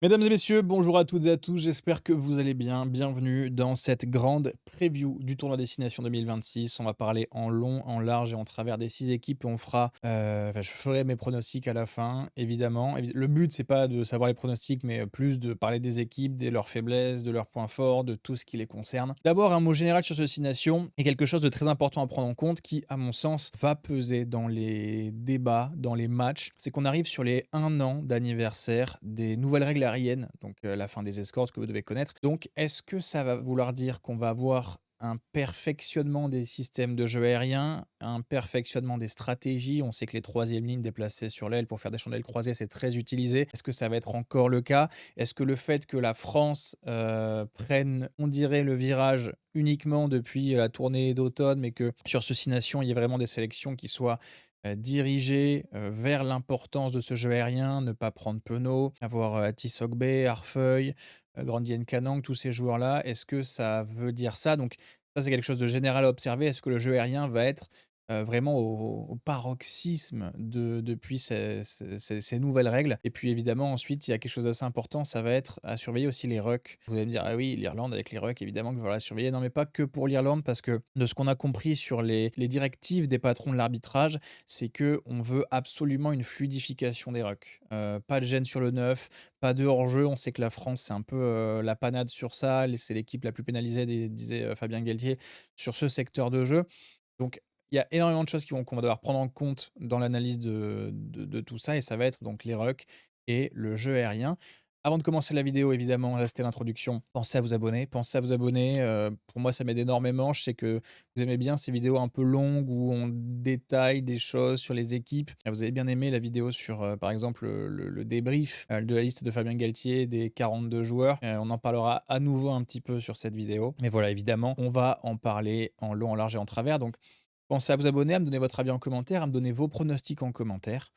Mesdames et messieurs, bonjour à toutes et à tous, j'espère que vous allez bien. Bienvenue dans cette grande preview du tournoi Destination 2026. On va parler en long, en large et en travers des 6 équipes et on fera, je ferai mes pronostics à la fin, évidemment. Le but, c'est pas de savoir les pronostics, mais plus de parler des équipes, de leurs faiblesses, de leurs points forts, de tout ce qui les concerne. D'abord, un mot général sur ce 6 nations est quelque chose de très important à prendre en compte qui, à mon sens, va peser dans les débats, dans les matchs. C'est qu'on arrive sur les 1 an d'anniversaire des nouvelles règles aériennes, donc la fin des escortes que vous devez connaître. Donc, est-ce que ça va vouloir dire qu'on va avoir un perfectionnement des systèmes de jeu aérien, un perfectionnement des stratégies? On sait que les troisièmes lignes déplacées sur l'aile pour faire des chandelles croisées, c'est très utilisé. Est-ce que ça va être encore le cas? Est-ce que le fait que la France prenne, on dirait, le virage uniquement depuis la tournée d'automne, mais que sur ce 6 nations, il y ait vraiment des sélections qui soient dirigées vers l'importance de ce jeu aérien, ne pas prendre Penaud, avoir Atisogbe, Arfeuil, Grandien Canang, tous ces joueurs-là. Est-ce que ça veut dire ça? Donc ça, c'est quelque chose de général à observer. Est-ce que le jeu aérien va être vraiment au paroxysme depuis ces nouvelles règles? Et puis évidemment, ensuite, il y a quelque chose d'assez important, ça va être à surveiller aussi les rucks. Vous allez me dire: «Ah oui, l'Irlande avec les rucks, évidemment qu'il va la surveiller». Non, mais pas que pour l'Irlande, parce que de ce qu'on a compris sur les directives des patrons de l'arbitrage, c'est que on veut absolument une fluidification des rucks. Pas de gêne sur le neuf, pas de hors-jeu. On sait que la France, c'est un peu, la panade sur ça. C'est l'équipe la plus pénalisée, disait Fabien Galtier, sur ce secteur de jeu. Donc il y a énormément de choses qu'on va devoir prendre en compte dans l'analyse de tout ça, et ça va être donc les rucks et le jeu aérien. Avant de commencer la vidéo, évidemment, restez l'introduction. Pensez à vous abonner, pensez à vous abonner. Pour moi, ça m'aide énormément. Je sais que vous aimez bien ces vidéos un peu longues où on détaille des choses sur les équipes. Vous avez bien aimé la vidéo sur, par exemple, le débrief de la liste de Fabien Galtier des 42 joueurs. On en parlera à nouveau un petit peu sur cette vidéo. Mais voilà, évidemment, on va en parler en long, en large et en travers. Donc, pensez à vous abonner, à me donner votre avis en commentaire, à me donner vos pronostics en commentaire.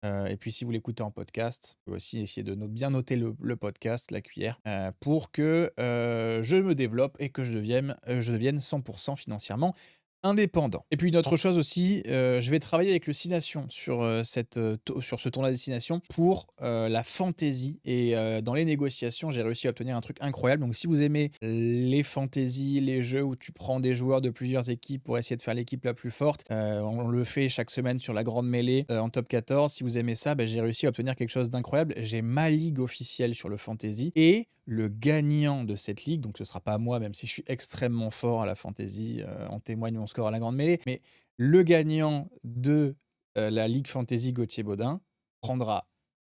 Et puis si vous l'écoutez en podcast, vous pouvez aussi essayer de bien noter le podcast, la cuillère, pour que je me développe et que je devienne 100% financièrement indépendant. Et puis une autre chose aussi, je vais travailler avec le 6 Nations sur, sur ce tournoi Destination pour la fantasy, et dans les négociations, j'ai réussi à obtenir un truc incroyable. Donc si vous aimez les fantaisies, les jeux où tu prends des joueurs de plusieurs équipes pour essayer de faire l'équipe la plus forte, on le fait chaque semaine sur la grande mêlée en top 14. Si vous aimez ça, j'ai réussi à obtenir quelque chose d'incroyable. J'ai ma ligue officielle sur le fantasy, et le gagnant de cette ligue, donc ce sera pas moi, même si je suis extrêmement fort à la fantasy, en témoigne mon score à la grande mêlée, mais le gagnant de la ligue fantasy Gauthier Baudin prendra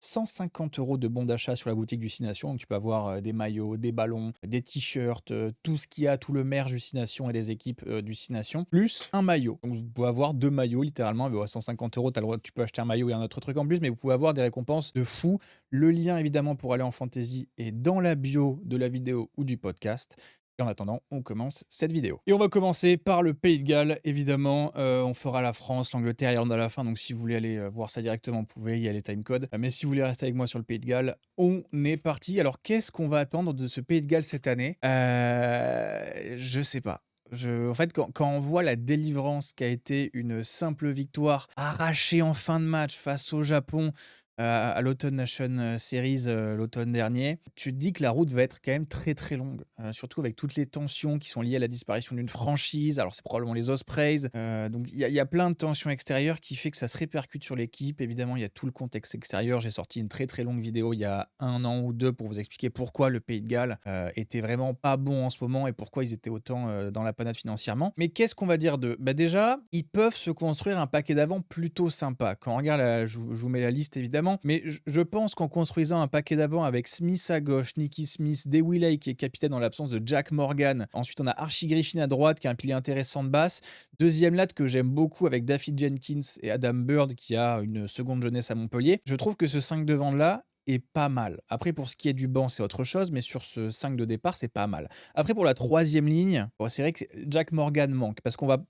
150 € de bons d'achat sur la boutique du 6 Nations. Donc tu peux avoir des maillots, des ballons, des t-shirts, tout ce qu'il y a, tout le merch du 6 Nations et des équipes du 6 Nations, plus un maillot. Donc vous pouvez avoir 2 maillots littéralement. 150 €, tu peux acheter un maillot et un autre truc en plus, mais vous pouvez avoir des récompenses de fou. Le lien évidemment pour aller en fantasy est dans la bio de la vidéo ou du podcast. Et en attendant, on commence cette vidéo. Et on va commencer par le Pays de Galles, évidemment. On fera la France, l'Angleterre, l'Irlande à la fin. Donc si vous voulez aller voir ça directement, vous pouvez, il y a les timecodes. Mais si vous voulez rester avec moi sur le Pays de Galles, on est parti. Alors qu'est-ce qu'on va attendre de ce Pays de Galles cette année? Je sais pas. En fait, quand on voit la délivrance qui a été une simple victoire arrachée en fin de match face au Japon, à l'Autumn Nation Series l'automne dernier, tu te dis que la route va être quand même très très longue, surtout avec toutes les tensions qui sont liées à la disparition d'une franchise. Alors c'est probablement les Ospreys, donc il y a plein de tensions extérieures qui fait que ça se répercute sur l'équipe. Évidemment, il y a tout le contexte extérieur. J'ai sorti une très très longue vidéo il y a 1 an ou 2 pour vous expliquer pourquoi le Pays de Galles était vraiment pas bon en ce moment et pourquoi ils étaient autant dans la panade financièrement. Mais qu'est-ce qu'on va dire d'eux? Déjà, ils peuvent se construire un paquet d'avant plutôt sympa. Quand on regarde, je vous mets la liste évidemment, mais je pense qu'en construisant un paquet d'avant avec Smith à gauche, Nicky Smith, Dewey qui est capitaine en l'absence de Jack Morgan. Ensuite, on a Archie Griffin à droite qui a un pilier intéressant de basse. Deuxième latte que j'aime beaucoup avec Daffy Jenkins et Adam Bird qui a une seconde jeunesse à Montpellier. Je trouve que ce 5 devant là est pas mal. Après, pour ce qui est du banc, c'est autre chose, mais sur ce 5 de départ, c'est pas mal. Après, pour la troisième ligne, c'est vrai que Jack Morgan manque parce qu'on va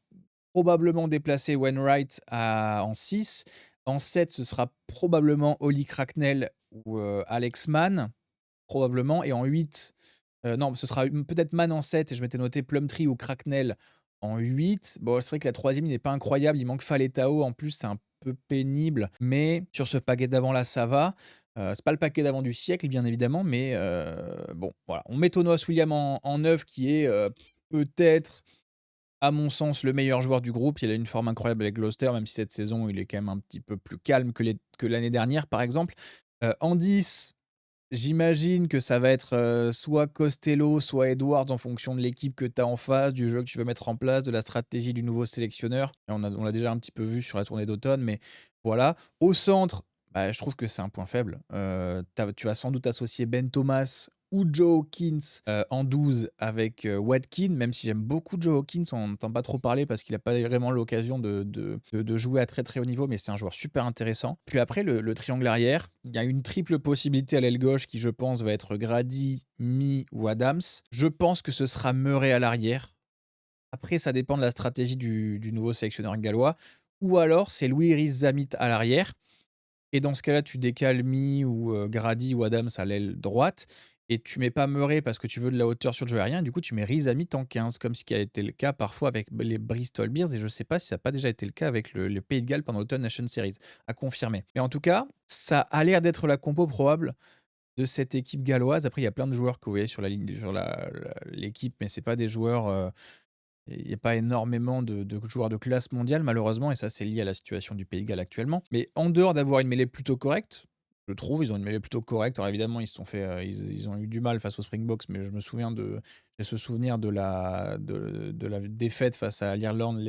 probablement déplacer Wainwright en 6. En 7, ce sera probablement Oli Cracknell ou Alex Mann, probablement. Et en 8, non, ce sera peut-être Mann en 7, et je m'étais noté Plumtree ou Cracknell en 8. Bon, c'est vrai que la troisième, il n'est pas incroyable. Il manque Faletao. En plus, c'est un peu pénible. Mais sur ce paquet d'avant là, ça va. C'est pas le paquet d'avant du siècle, bien évidemment, mais bon, voilà. On met Tonoas Williams en 9 qui est, peut-être, à mon sens, le meilleur joueur du groupe. Il a une forme incroyable avec Gloucester, même si cette saison, il est quand même un petit peu plus calme que l'année dernière, par exemple. En 10, j'imagine que ça va être, soit Costello, soit Edwards en fonction de l'équipe que tu as en face, du jeu que tu veux mettre en place, de la stratégie du nouveau sélectionneur. Et on l'a déjà un petit peu vu sur la tournée d'automne, mais voilà. Au centre, bah, je trouve que c'est un point faible. Tu vas sans doute associer Ben Thomas ou Joe Hawkins, en 12 avec, Watkins, même si j'aime beaucoup Joe Hawkins, on n'entend pas trop parler parce qu'il a pas vraiment l'occasion de jouer à très, très haut niveau, mais c'est un joueur super intéressant. Puis après le triangle arrière, il y a une triple possibilité à l'aile gauche qui, je pense, va être Grady, Mee ou Adams. Je pense que ce sera Murray à l'arrière. Après, ça dépend de la stratégie du nouveau sélectionneur gallois. Ou alors, c'est Louis Rhys-Zammit à l'arrière. Et dans ce cas-là, tu décales Mee ou Grady ou Adams à l'aile droite et tu mets pas Murray parce que tu veux de la hauteur sur le jeu aérien. Du coup, tu mets Rhys-Zammit en 15, comme ce qui a été le cas parfois avec les Bristol Bears. Et je sais pas si ça n'a pas déjà été le cas avec le Pays de Galles pendant l'Autumn Nation Series, à confirmer. Mais en tout cas, ça a l'air d'être la compo probable de cette équipe galloise. Après, il y a plein de joueurs que vous voyez sur la ligne, sur l'équipe, mais c'est pas des joueurs. Il n'y a pas énormément de joueurs de classe mondiale, malheureusement, et ça, c'est lié à la situation du Pays de Galles actuellement. Mais en dehors d'avoir une mêlée plutôt correcte, je trouve, ils ont une mêlée plutôt correcte. Alors évidemment, ils se sont fait, ils ont eu du mal face aux Springboks, mais j'ai ce souvenir de la défaite face à l'Irlande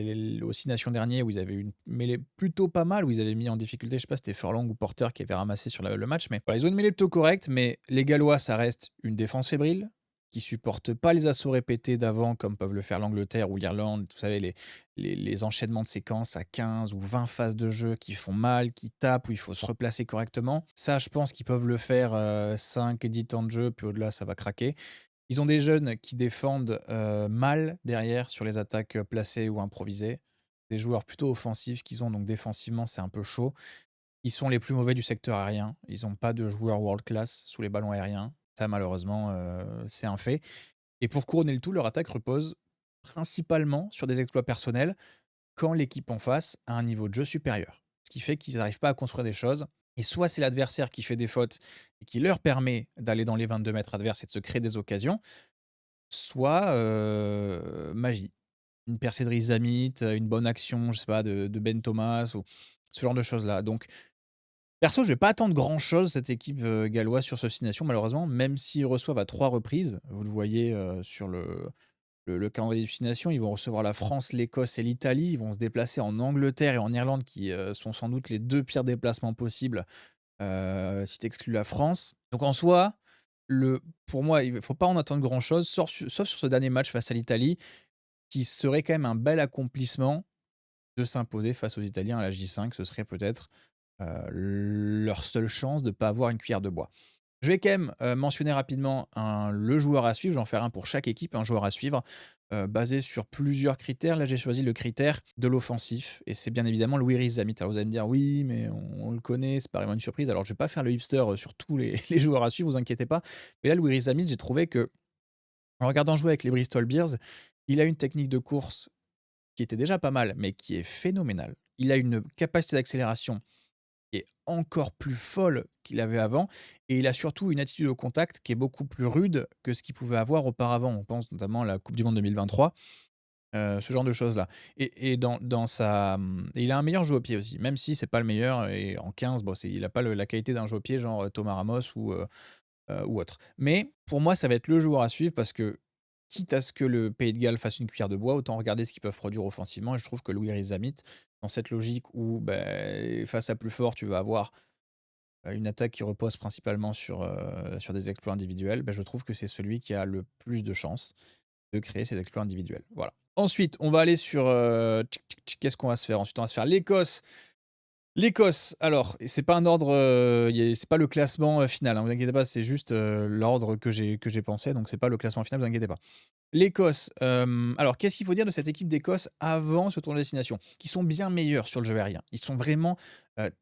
aux Six Nations dernier, où ils avaient eu une mêlée plutôt pas mal, où ils avaient mis en difficulté, je sais pas, c'était Furlong ou Porter qui avait ramassé sur le match. Mais voilà, ils ont une mêlée plutôt correcte, mais les Gallois, ça reste une défense fébrile, qui supportent pas les assauts répétés d'avant, comme peuvent le faire l'Angleterre ou l'Irlande. Vous savez, les enchaînements de séquences à 15 ou 20 phases de jeu qui font mal, qui tapent, où il faut se replacer correctement. Ça, je pense qu'ils peuvent le faire 5 et 10 temps de jeu, puis au-delà, ça va craquer. Ils ont des jeunes qui défendent mal derrière sur les attaques placées ou improvisées. Des joueurs plutôt offensifs qu'ils ont, donc défensivement, c'est un peu chaud. Ils sont les plus mauvais du secteur aérien. Ils n'ont pas de joueurs world class sous les ballons aériens. Ça, malheureusement, c'est un fait. Et pour couronner le tout, leur attaque repose principalement sur des exploits personnels quand l'équipe en face a un niveau de jeu supérieur. Ce qui fait qu'ils n'arrivent pas à construire des choses. Et soit c'est l'adversaire qui fait des fautes et qui leur permet d'aller dans les 22 mètres adverses et de se créer des occasions, soit magie. Une percée de Rizamit, une bonne action, je sais pas, de Ben Thomas ou ce genre de choses-là. Donc, perso, je vais pas attendre grand-chose cette équipe galloise sur ce 6 nations, malheureusement, même s'ils reçoivent à 3 reprises. Vous le voyez sur le calendrier des 6 nations, ils vont recevoir la France, l'Écosse et l'Italie. Ils vont se déplacer en Angleterre et en Irlande, qui sont sans doute les deux pires déplacements possibles si tu exclus la France. Donc en soi, pour moi, il ne faut pas en attendre grand-chose, sauf sur ce dernier match face à l'Italie, qui serait quand même un bel accomplissement de s'imposer face aux Italiens à la J5. Ce serait peut-être leur seule chance de ne pas avoir une cuillère de bois. Je vais quand même mentionner rapidement le joueur à suivre. Je vais en faire un pour chaque équipe, un joueur à suivre, basé sur plusieurs critères. Là, j'ai choisi le critère de l'offensif, et c'est bien évidemment Louis Rhys-Zammit. Alors vous allez me dire, oui, mais on le connaît, c'est pas vraiment une surprise. Alors je vais pas faire le hipster sur tous les, les joueurs à suivre, vous inquiétez pas. Mais là, Louis Rhys-Zammit, j'ai trouvé que, en regardant jouer avec les Bristol Bears, il a une technique de course qui était déjà pas mal, mais qui est phénoménale. Il a une capacité d'accélération qui est encore plus folle qu'il avait avant, et il a surtout une attitude au contact qui est beaucoup plus rude que ce qu'il pouvait avoir auparavant. On pense notamment à la coupe du monde 2023, ce genre de choses-là. Et dans sa, il a un meilleur jeu au pied aussi, même si c'est pas le meilleur, et en 15, bon, il a pas la qualité d'un jeu au pied genre Thomas Ramos ou autre. Mais pour moi, ça va être le joueur à suivre parce que, quitte à ce que le Pays de Galles fasse une cuillère de bois, autant regarder ce qu'ils peuvent produire offensivement. Et je trouve que Louis Rhys-Zammit, dans cette logique où face à plus fort, tu vas avoir une attaque qui repose principalement sur des exploits individuels, je trouve que c'est celui qui a le plus de chances de créer ces exploits individuels. Voilà. Ensuite, on va aller sur... qu'est-ce qu'on va se faire? Ensuite, on va se faire l'Écosse. L'Écosse, alors, c'est pas un ordre, c'est pas le classement final, hein, vous inquiétez pas, c'est juste l'ordre que j'ai pensé, donc c'est pas le classement final, vous inquiétez pas. L'Écosse, alors qu'est-ce qu'il faut dire de cette équipe d'Écosse avant ce tournoi de destination? Qui sont bien meilleurs sur le jeu aérien. Ils sont vraiment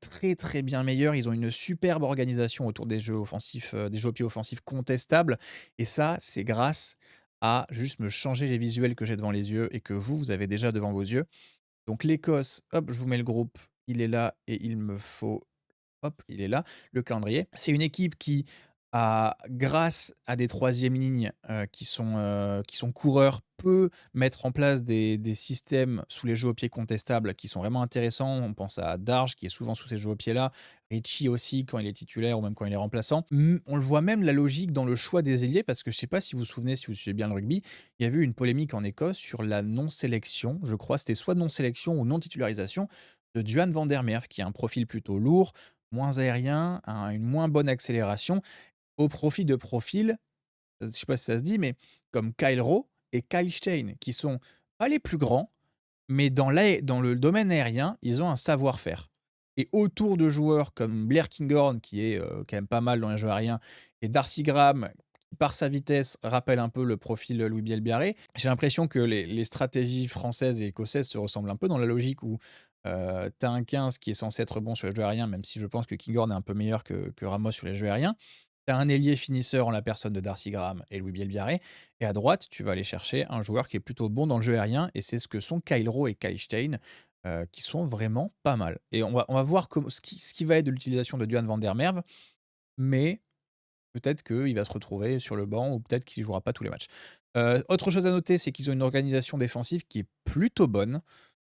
très très bien meilleurs. Ils ont une superbe organisation autour des jeux offensifs, des jeux au pied offensifs contestables. Et ça, c'est grâce à juste me changer les visuels que j'ai devant les yeux et que vous avez déjà devant vos yeux. Donc l'Écosse, hop, je vous mets le groupe, il est là et il me faut hop, il est là, le calendrier. C'est une équipe qui a, grâce à des troisièmes lignes, qui sont coureurs, peut mettre en place des systèmes sous les jeux au pied contestables qui sont vraiment intéressants. On pense à Darge qui est souvent sous ces jeux au pied-là, Ricci aussi quand il est titulaire ou même quand il est remplaçant. On le voit même la logique dans le choix des ailiers parce que je sais pas si vous vous souvenez, si vous suivez bien le rugby, il y a eu une polémique en Écosse sur la non-sélection, je crois, c'était soit non-sélection ou non-titularisation de Duhan van der Merwe qui a un profil plutôt lourd, moins aérien, une moins bonne accélération, au profit de profils, je sais pas si ça se dit, mais comme Kyle Rowe et Kyle Stein, qui sont pas les plus grands, mais dans le domaine aérien, ils ont un savoir-faire. Et autour de joueurs comme Blair Kinghorn, qui est quand même pas mal dans les jeux aériens, et Darcy Graham, qui par sa vitesse rappelle un peu le profil Louis Bielbiarré, j'ai l'impression que les stratégies françaises et écossaises se ressemblent un peu dans la logique où tu as un 15 qui est censé être bon sur les jeux aériens, même si je pense que Kinghorn est un peu meilleur que Ramos sur les jeux aériens. Tu as un ailier finisseur en la personne de Darcy Graham et Louis Bielbiarré. Et à droite, tu vas aller chercher un joueur qui est plutôt bon dans le jeu aérien. Et c'est ce que sont Kyle Rowe et Kyle Stein, qui sont vraiment pas mal. Et on va voir ce qui va être de l'utilisation de Duhan van der Merwe. Mais peut-être qu'il va se retrouver sur le banc ou peut-être qu'il ne jouera pas tous les matchs. Autre chose à noter, c'est qu'ils ont une organisation défensive qui est plutôt bonne.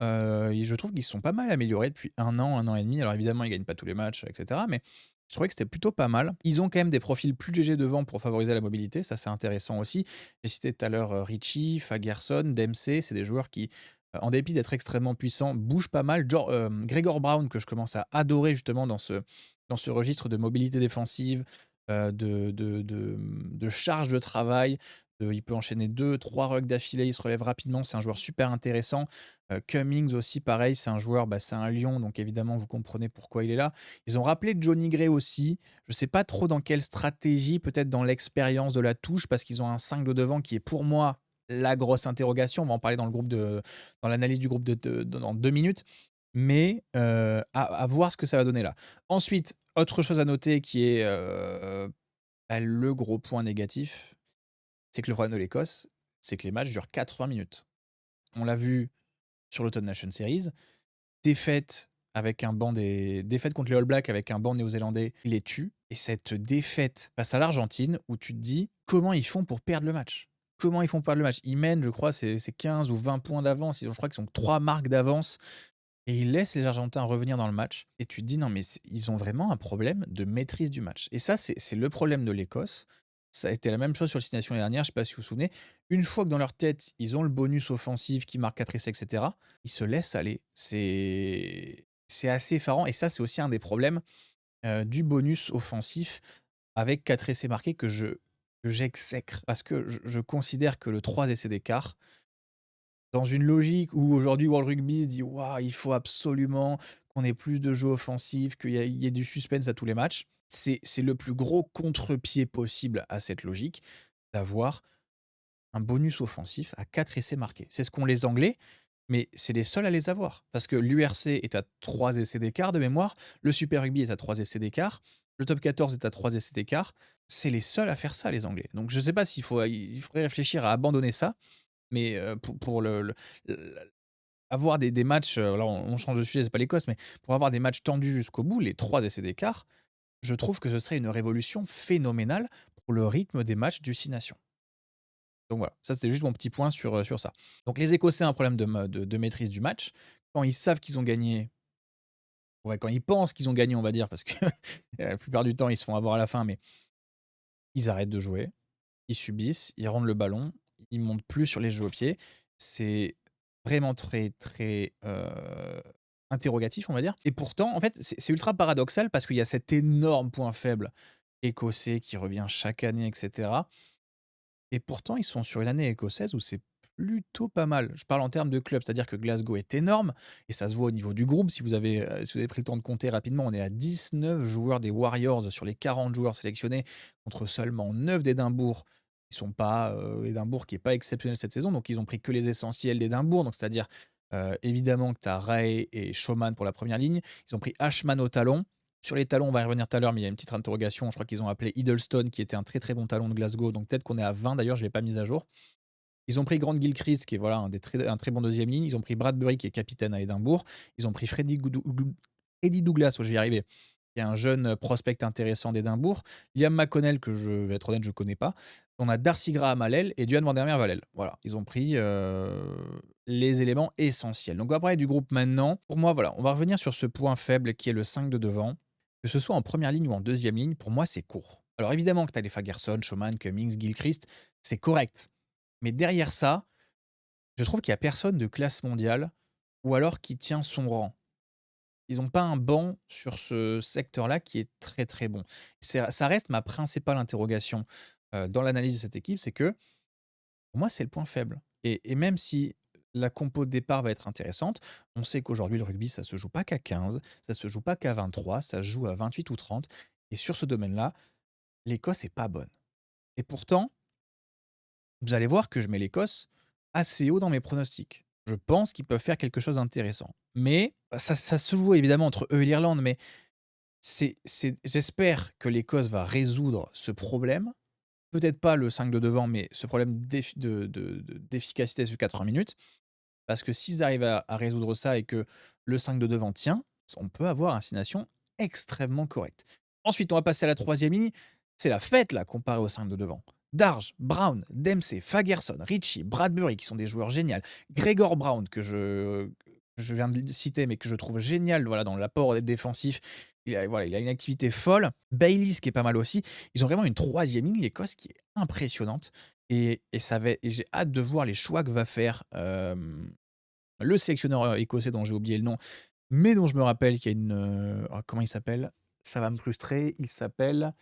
Et je trouve qu'ils sont pas mal améliorés depuis un an et demi. Alors évidemment, ils gagnent pas tous les matchs, etc. Mais je trouvais que c'était plutôt pas mal. Ils ont quand même des profils plus légers devant pour favoriser la mobilité, ça c'est intéressant aussi. J'ai cité tout à l'heure Ricci, Fagerson, Dempsey, c'est des joueurs qui, en dépit d'être extrêmement puissants, bougent pas mal. Gregor Brown, que je commence à adorer justement dans ce registre de mobilité défensive, de charge de travail. Il peut enchaîner 2, 3 rugs d'affilée, il se relève rapidement, c'est un joueur super intéressant. Cummings aussi, pareil, c'est un joueur, c'est un lion, donc évidemment, vous comprenez pourquoi il est là. Ils ont rappelé Johnny Gray aussi. Je ne sais pas trop dans quelle stratégie, peut-être dans l'expérience de la touche, parce qu'ils ont un 5 de devant qui est pour moi la grosse interrogation. On va en parler dans l'analyse du groupe dans 2 minutes. Mais à voir ce que ça va donner là. Ensuite, autre chose à noter qui est le gros point négatif, c'est que le problème de l'Écosse, c'est que les matchs durent 80 minutes. On l'a vu sur l'Autumn Nation Series, défaite contre les All Blacks avec un banc néo-zélandais, il les tue. Et cette défaite face à l'Argentine, où tu te dis comment ils font pour perdre le match. Comment ils font pour perdre le match. Ils mènent, je crois, c'est 15 ou 20 points d'avance. Je crois qu'ils ont 3 marques d'avance. Et ils laissent les Argentins revenir dans le match. Et tu te dis, non, mais ils ont vraiment un problème de maîtrise du match. Et ça, c'est le problème de l'Écosse. Ça a été la même chose sur le Six Nations l'année dernière, je ne sais pas si vous vous souvenez. Une fois que dans leur tête, ils ont le bonus offensif qui marque 4 essais, etc., ils se laissent aller. C'est assez effarant. Et ça, c'est aussi un des problèmes du bonus offensif avec 4 essais marqués que j'exècre. Parce que je considère que le 3 essais d'écart, dans une logique où aujourd'hui World Rugby se dit waouh, il faut absolument qu'on ait plus de jeux offensifs, qu'il y ait du suspense à tous les matchs. C'est le plus gros contre-pied possible à cette logique d'avoir un bonus offensif à 4 essais marqués. C'est ce qu'ont les Anglais, mais c'est les seuls à les avoir. Parce que l'URC est à 3 essais d'écart de mémoire, le Super Rugby est à 3 essais d'écart, le Top 14 est à 3 essais d'écart. C'est les seuls à faire ça, les Anglais. Donc je ne sais pas il faudrait réfléchir à abandonner ça. Mais pour avoir des matchs, là on change de sujet, c'est pas l'Écosse, mais pour avoir des matchs tendus jusqu'au bout, les 3 essais d'écart, je trouve que ce serait une révolution phénoménale pour le rythme des matchs du Six Nations. Donc voilà, ça c'était juste mon petit point sur ça. Donc les Écossais ont un problème de maîtrise du match. Quand ils savent qu'ils ont gagné, ouais, quand ils pensent qu'ils ont gagné, on va dire, parce que la plupart du temps ils se font avoir à la fin, mais ils arrêtent de jouer, ils subissent, ils rendent le ballon, ils montent plus sur les jeux au pied. C'est vraiment très, très, interrogatif, on va dire. Et pourtant, en fait, c'est ultra paradoxal parce qu'il y a cet énorme point faible écossais qui revient chaque année, et cetera. Et pourtant, ils sont sur une année écossaise où c'est plutôt pas mal. Je parle en termes de club, c'est-à-dire que Glasgow est énorme et ça se voit au niveau du groupe. Si vous avez pris le temps de compter rapidement, on est à 19 joueurs des Warriors sur les 40 joueurs sélectionnés contre seulement 9 d'Édimbourg. Ils sont pas Édimbourg qui est pas exceptionnel cette saison, donc ils ont pris que les essentiels d'Édimbourg, donc c'est-à-dire évidemment que tu as Ray et Showman pour la première ligne. Ils ont pris Ashman au talon. Sur les talons, on va y revenir tout à l'heure, mais il y a une petite interrogation. Je crois qu'ils ont appelé Hiddleston, qui était un très très bon talon de Glasgow. Donc peut-être qu'on est à 20 d'ailleurs, je ne l'ai pas mis à jour. Ils ont pris Grant Gilchrist, qui est voilà, un très bon deuxième ligne. Ils ont pris Bradbury, qui est capitaine à Édimbourg. Ils ont pris Freddy Douglas, je vais y arriver, qui est un jeune prospect intéressant d'Édimbourg. Liam McConnell, que je vais être honnête, je ne connais pas. On a Darcy Graham à l'aile et Duhan van der Merwe à l'aile. Voilà, ils ont pris les éléments essentiels. Donc on va parler du groupe maintenant. Pour moi, voilà, on va revenir sur ce point faible qui est le 5 de devant. Que ce soit en première ligne ou en deuxième ligne, pour moi, c'est court. Alors évidemment que tu as les Fagerson, Schoman, Cummings, Gilchrist, c'est correct. Mais derrière ça, je trouve qu'il n'y a personne de classe mondiale ou alors qui tient son rang. Ils n'ont pas un banc sur ce secteur-là qui est très très bon. Ça reste ma principale interrogation dans l'analyse de cette équipe, c'est que pour moi c'est le point faible. Et même si la compo de départ va être intéressante, on sait qu'aujourd'hui le rugby ça se joue pas qu'à 15, ça se joue pas qu'à 23, ça se joue à 28 ou 30. Et sur ce domaine-là, l'Écosse est pas bonne. Et pourtant, vous allez voir que je mets l'Écosse assez haut dans mes pronostics. Je pense qu'ils peuvent faire quelque chose d'intéressant. Mais ça se joue évidemment entre eux et l'Irlande, mais j'espère que l'Écosse va résoudre ce problème. Peut-être pas le 5 de devant, mais ce problème d'efficacité sur 80 minutes. Parce que s'ils arrivent à résoudre ça et que le 5 de devant tient, on peut avoir une destination extrêmement correcte. Ensuite, on va passer à la troisième ligne. C'est la fête, là, comparé au 5 de devant. Darge, Brown, Dempsey, Fagerson, Ritchie, Bradbury, qui sont des joueurs géniaux. Gregor Brown, que je viens de citer, mais que je trouve génial voilà, dans l'apport défensif. Voilà, il a une activité folle. Bayliss, qui est pas mal aussi. Ils ont vraiment une troisième ligne, l'Écosse, qui est impressionnante. Et j'ai hâte de voir les choix que va faire le sélectionneur écossais dont j'ai oublié le nom, mais dont je me rappelle qu'il y a une. Comment il s'appelle? Ça va me frustrer. Il s'appelle.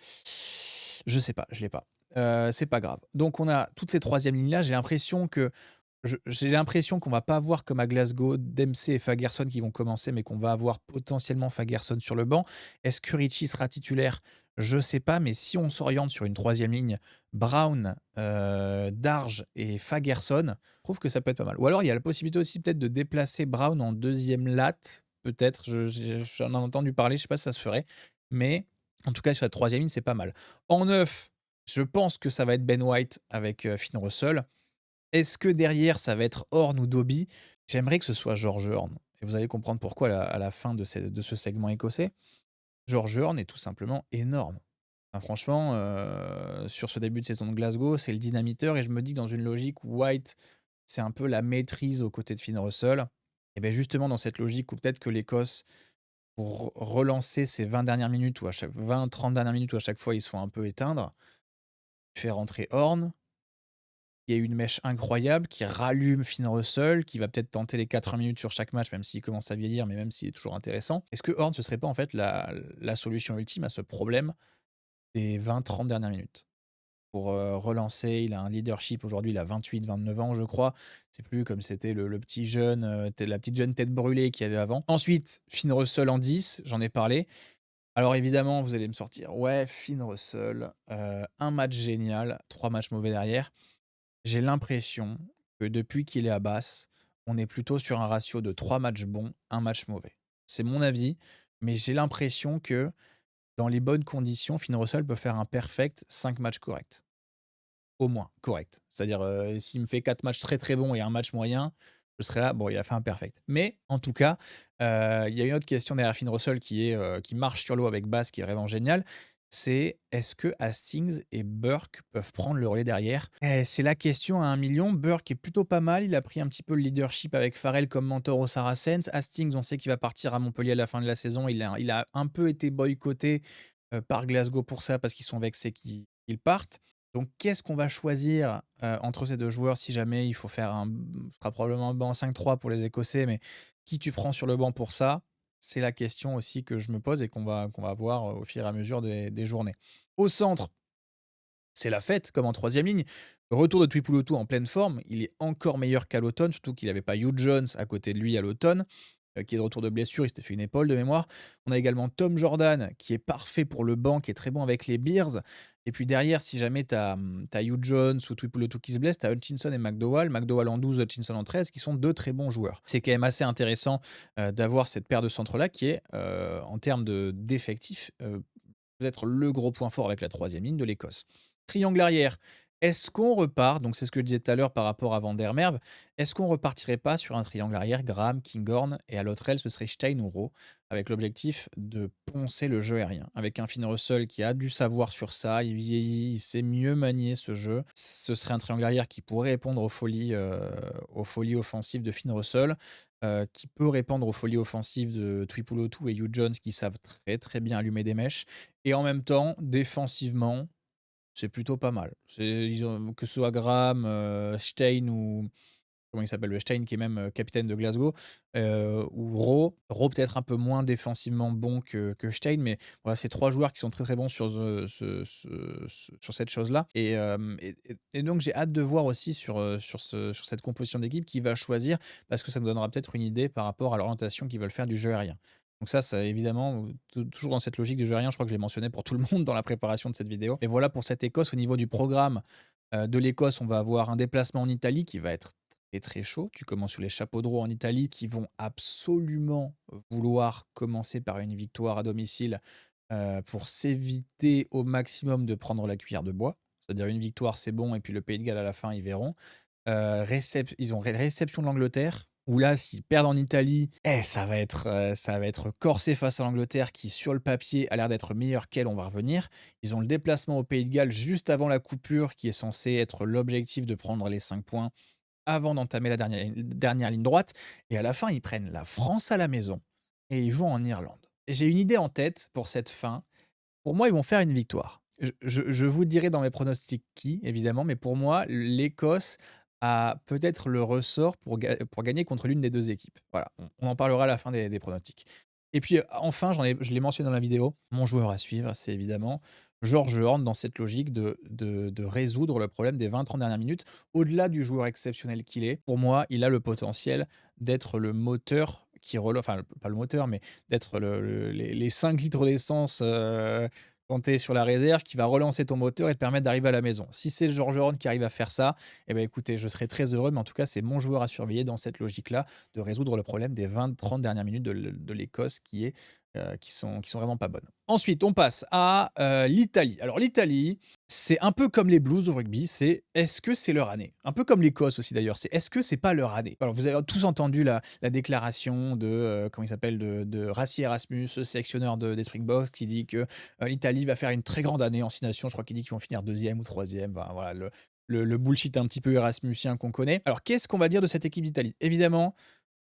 Je sais pas, je l'ai pas. C'est pas grave. Donc on a toutes ces troisième lignes là. J'ai l'impression qu'on va pas avoir comme à Glasgow Dempsey et Fagerson qui vont commencer, mais qu'on va avoir potentiellement Fagerson sur le banc. Est-ce que Ritchie sera titulaire? Je sais pas, mais si on s'oriente sur une troisième ligne, Brown, Darge et Fagerson, je trouve que ça peut être pas mal. Ou alors il y a la possibilité aussi peut-être de déplacer Brown en deuxième latte, peut-être. J'en ai entendu parler, je sais pas si ça se ferait, mais en tout cas sur la troisième ligne c'est pas mal. En neuf, je pense que ça va être Ben White avec Finn Russell. Est-ce que derrière, ça va être Horn ou Dobby? J'aimerais que ce soit George Horn. Et vous allez comprendre pourquoi à la fin de ce segment écossais. George Horn est tout simplement énorme. Enfin, franchement, sur ce début de saison de Glasgow, c'est le dynamiteur. Et je me dis que dans une logique où White, c'est un peu la maîtrise aux côtés de Finn Russell. Et bien justement, dans cette logique où peut-être que l'Écosse, pour relancer ces 20 dernières minutes, ou à chaque 20-30 dernières minutes, où à chaque fois ils se font un peu éteindre, fait rentrer Horn, il y a une mèche incroyable qui rallume Finn Russell, qui va peut-être tenter les 80 minutes sur chaque match, même s'il commence à vieillir, mais même s'il est toujours intéressant. Est-ce que Horn, ce serait pas en fait la solution ultime à ce problème des 20-30 dernières minutes? Pour relancer, il a un leadership aujourd'hui, il a 28-29 ans, je crois. C'est plus comme c'était le petit jeune, la petite jeune tête brûlée qu'il y avait avant. Ensuite, Finn Russell en 10, j'en ai parlé. Alors évidemment, vous allez me sortir, ouais, Finn Russell, un match génial, 3 matchs mauvais derrière. J'ai l'impression que depuis qu'il est à Bath, on est plutôt sur un ratio de 3 matchs bons, un match mauvais. C'est mon avis, mais j'ai l'impression que dans les bonnes conditions, Finn Russell peut faire un perfect 5 matchs corrects. Au moins, correct. C'est-à-dire, s'il me fait 4 matchs très, très bons et un match moyen, je serai là, bon, il a fait un perfect. Mais en tout cas, il y a une autre question derrière Finn Russell qui marche sur l'eau avec Bass, qui est vraiment génial. C'est est-ce que Hastings et Burke peuvent prendre le relais derrière? C'est la question à 1 million. Burke est plutôt pas mal. Il a pris un petit peu le leadership avec Farrell comme mentor au Saracens. Hastings, on sait qu'il va partir à Montpellier à la fin de la saison. Il a un peu été boycotté par Glasgow pour ça, parce qu'ils sont vexés qu'il parte. Donc, qu'est-ce qu'on va choisir entre ces deux joueurs si jamais il faut faire ce sera probablement un banc 5-3 pour les Écossais, mais qui tu prends sur le banc pour ça? C'est la question aussi que je me pose et qu'on va voir au fur et à mesure des journées. Au centre, c'est la fête, comme en troisième ligne. Retour de Tuipulotu en pleine forme. Il est encore meilleur qu'à l'automne, surtout qu'il n'avait pas Hugh Jones à côté de lui à l'automne, qui est de retour de blessure. Il s'était fait une épaule de mémoire. On a également Tom Jordan, qui est parfait pour le banc, qui est très bon avec les Bears. Et puis derrière, si jamais tu as Hugh Jones ou Tuipulotu qui se blesse, tu as Hutchinson et McDowell. McDowell en 12, Hutchinson en 13, qui sont deux très bons joueurs. C'est quand même assez intéressant d'avoir cette paire de centres-là qui est, en termes d'effectifs, peut-être le gros point fort avec la troisième ligne de l'Écosse. Triangle arrière, Est-ce qu'on repart, donc c'est ce que je disais tout à l'heure par rapport à Van der Merwe, est-ce qu'on repartirait pas sur un triangle arrière, Graham, Kinghorn et à l'autre aile, ce serait Stein ou Rowe, avec l'objectif de poncer le jeu aérien? Avec un Finn Russell qui a du savoir sur ça, il vieillit, il sait mieux manier ce jeu. Ce serait un triangle arrière qui pourrait répondre aux folies offensives de Finn Russell, qui peut répondre aux folies offensives de Tuipulotu et Hugh Jones qui savent très, très bien allumer des mèches et en même temps, défensivement, c'est plutôt pas mal. Ils ont que ce soit Graham, Stein ou comment il s'appelle? Le Stein qui est même, capitaine de Glasgow, ou Rowe. Rowe peut-être un peu moins défensivement bon que Stein, mais voilà, c'est 3 joueurs qui sont très, très bons sur sur cette chose-là et donc j'ai hâte de voir aussi sur cette composition d'équipe qui va choisir parce que ça nous donnera peut-être une idée par rapport à l'orientation qu'ils veulent faire du jeu aérien. Donc ça évidemment, toujours dans cette logique du jeu aérien, je crois que je l'ai mentionné pour tout le monde dans la préparation de cette vidéo et voilà pour cette Écosse. Au niveau du programme, de l'Écosse, on va avoir un déplacement en Italie qui va être très, très chaud. Tu commences sur les chapeaux de roue en Italie qui vont absolument vouloir commencer par une victoire à domicile, pour s'éviter au maximum de prendre la cuillère de bois. C'est-à-dire une victoire, c'est bon et puis le Pays de Galles à la fin, ils verront. Ils ont réception de l'Angleterre, où là, s'ils perdent en Italie, ça va être corsé face à l'Angleterre qui, sur le papier, a l'air d'être meilleure qu'elle, on va revenir. Ils ont le déplacement au Pays de Galles juste avant la coupure qui est censé être l'objectif de prendre les 5 points avant d'entamer la dernière ligne droite et à la fin, ils prennent la France à la maison et ils vont en Irlande. J'ai une idée en tête pour cette fin. Pour moi, ils vont faire une victoire. Je vous dirai dans mes pronostics qui, évidemment, mais pour moi, l'Écosse a peut-être le ressort pour gagner contre l'une des 2 équipes. Voilà, on en parlera à la fin des pronostics. Et puis, enfin, je l'ai mentionné dans la vidéo, mon joueur à suivre, c'est évidemment George Horn dans cette logique de résoudre le problème des 20-30 dernières minutes. Au-delà du joueur exceptionnel qu'il est, pour moi, il a le potentiel d'être le moteur qui relance, enfin, pas le moteur, mais d'être les 5 litres d'essence, quand tu es sur la réserve, qui va relancer ton moteur et te permettre d'arriver à la maison. Si c'est George Horn qui arrive à faire ça, eh ben, écoutez, je serai très heureux, mais en tout cas, c'est mon joueur à surveiller dans cette logique-là, de résoudre le problème des 20-30 dernières minutes de l'Écosse qui sont vraiment pas bonnes. Ensuite, on passe à l'Italie. Alors l'Italie, c'est un peu comme les Blues au rugby, c'est est-ce que c'est leur année? Un peu comme l'Écosse aussi d'ailleurs, c'est est-ce que c'est pas leur année? Alors vous avez tous entendu la déclaration de, comment il s'appelle, de Rassi Erasmus, sélectionneur des Springboks, qui dit que l'Italie va faire une très grande année en 6 nations. Je crois qu'il dit qu'ils vont finir deuxième ou troisième. Enfin, voilà, le bullshit un petit peu erasmusien qu'on connaît. Alors qu'est-ce qu'on va dire de cette équipe d'Italie? Évidemment,